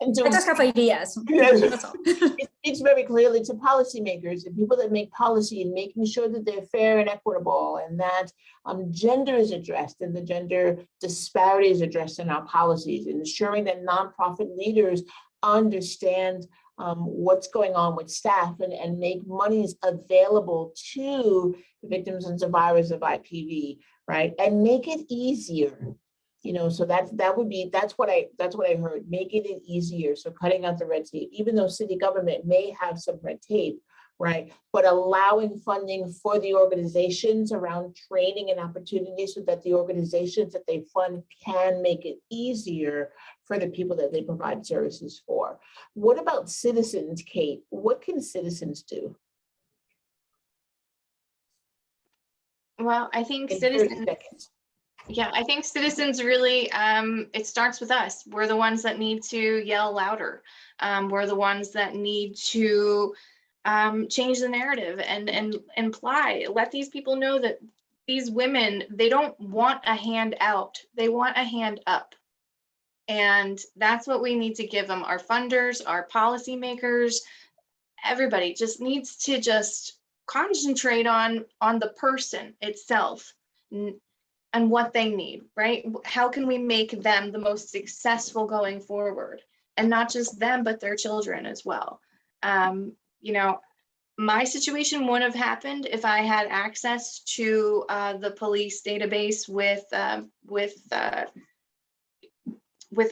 and so I just have ideas. Yes. That's all. it speaks very clearly to policymakers and people that make policy and making sure that they're fair and equitable, and that gender is addressed and the gender disparity is addressed in our policies, and ensuring that nonprofit leaders understand what's going on with staff and make monies available to victims and survivors of IPV, right? And make it easier. You know, so that's what I heard. Making it easier. So cutting out the red tape, even though city government may have some red tape, right? But allowing funding for the organizations around training and opportunities so that the organizations that they fund can make it easier for the people that they provide services for. What about citizens, Kate? What can citizens do? Well, I think In 30 citizens. seconds. Yeah, I think citizens really, it starts with us. We're the ones that need to yell louder. We're the ones that need to change the narrative and imply, let these people know that these women, they don't want a hand out, they want a hand up. And that's what we need to give them. Our funders, our policymakers, everybody just needs to just concentrate on the person itself and what they need, right? How can we make them the most successful going forward? And not just them, but their children as well. You know, my situation wouldn't have happened if I had access to the police database with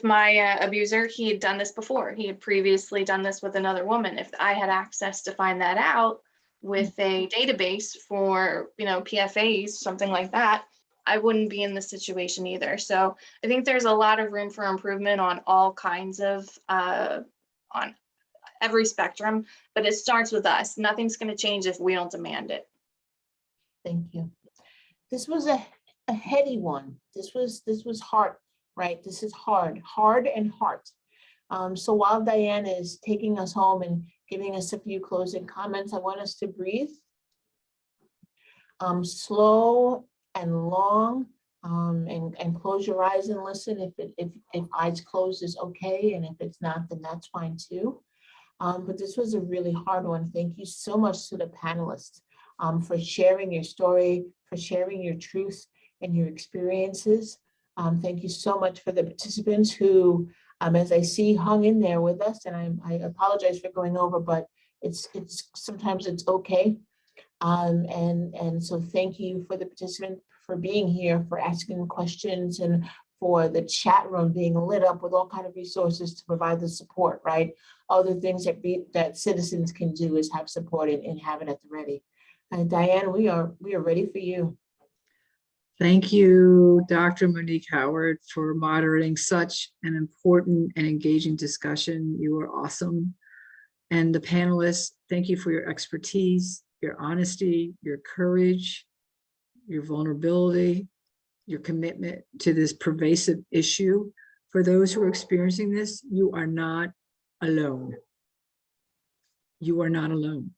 my abuser. He had done this before. He had previously done this with another woman. If I had access to find that out with a database for, you know, PFAs, something like that, I wouldn't be in this situation either. So I think there's a lot of room for improvement on all kinds of, on every spectrum, but it starts with us. Nothing's going to change if we don't demand it. Thank you. This was a heady one. This was hard, right? This is hard and heart. So while Diane is taking us home and giving us a few closing comments, I want us to breathe. Slow and long, and close your eyes and listen. If eyes closed is okay, and if it's not, then that's fine too. But this was a really hard one. Thank you so much to the panelists for sharing your story, for sharing your truth and your experiences. Thank you so much for the participants who, as I see, hung in there with us. And I apologize for going over, but it's sometimes it's okay. And so thank you for the participant for being here, for asking questions, and for the chat room being lit up with all kinds of resources to provide the support, right? Other things that citizens can do is have support and have it at the ready. And Diane, we are ready for you. Thank you, Dr. Monique Howard, for moderating such an important and engaging discussion. You were awesome. And the panelists, thank you for your expertise, your honesty, your courage, your vulnerability, your commitment to this pervasive issue. For those who are experiencing this, you are not alone. You are not alone.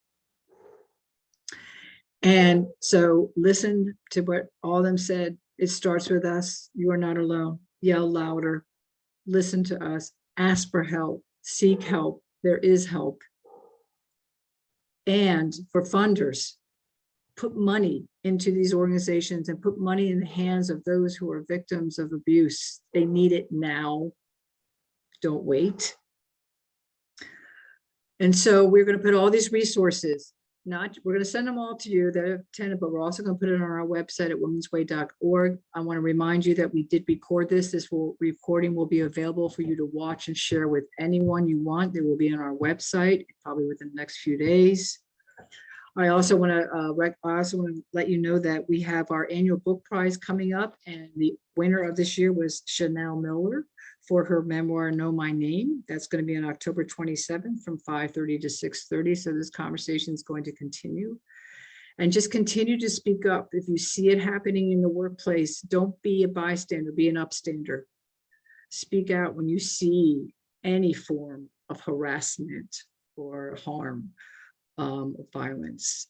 And so listen to what all of them said. It starts with us. You are not alone. Yell louder. Listen to us. Ask for help. Seek help. There is help. And for funders, put money into these organizations and put money in the hands of those who are victims of abuse. They need it now. Don't wait. And so we're going to put all these resources, we're going to send them all to you. They're attended, but we're also going to put it on our website at womensway.org. I want to remind you that we did record this. This recording will be available for you to watch and share with anyone you want. They will be on our website probably within the next few days. I also want to let you know that we have our annual book prize coming up, and the winner of this year was Chanel Miller for her memoir, Know My Name. That's going to be on October 27th from 5:30 to 6:30. So this conversation is going to continue. And just continue to speak up. If you see it happening in the workplace, don't be a bystander, be an upstander. Speak out when you see any form of harassment or harm of violence.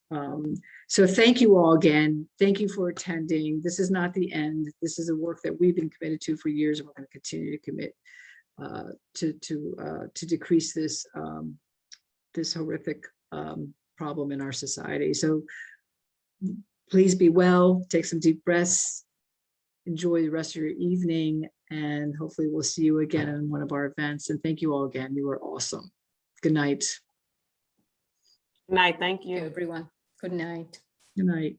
So thank you all again. Thank you for attending. This is not the end. This is a work that we've been committed to for years, and we're going to continue to commit to decrease this this horrific problem in our society. So please be well, take some deep breaths, enjoy the rest of your evening, and hopefully we'll see you again in one of our events. And thank you all again. You were awesome. Good night. Good night. Thank you. Everyone, good night. Good night.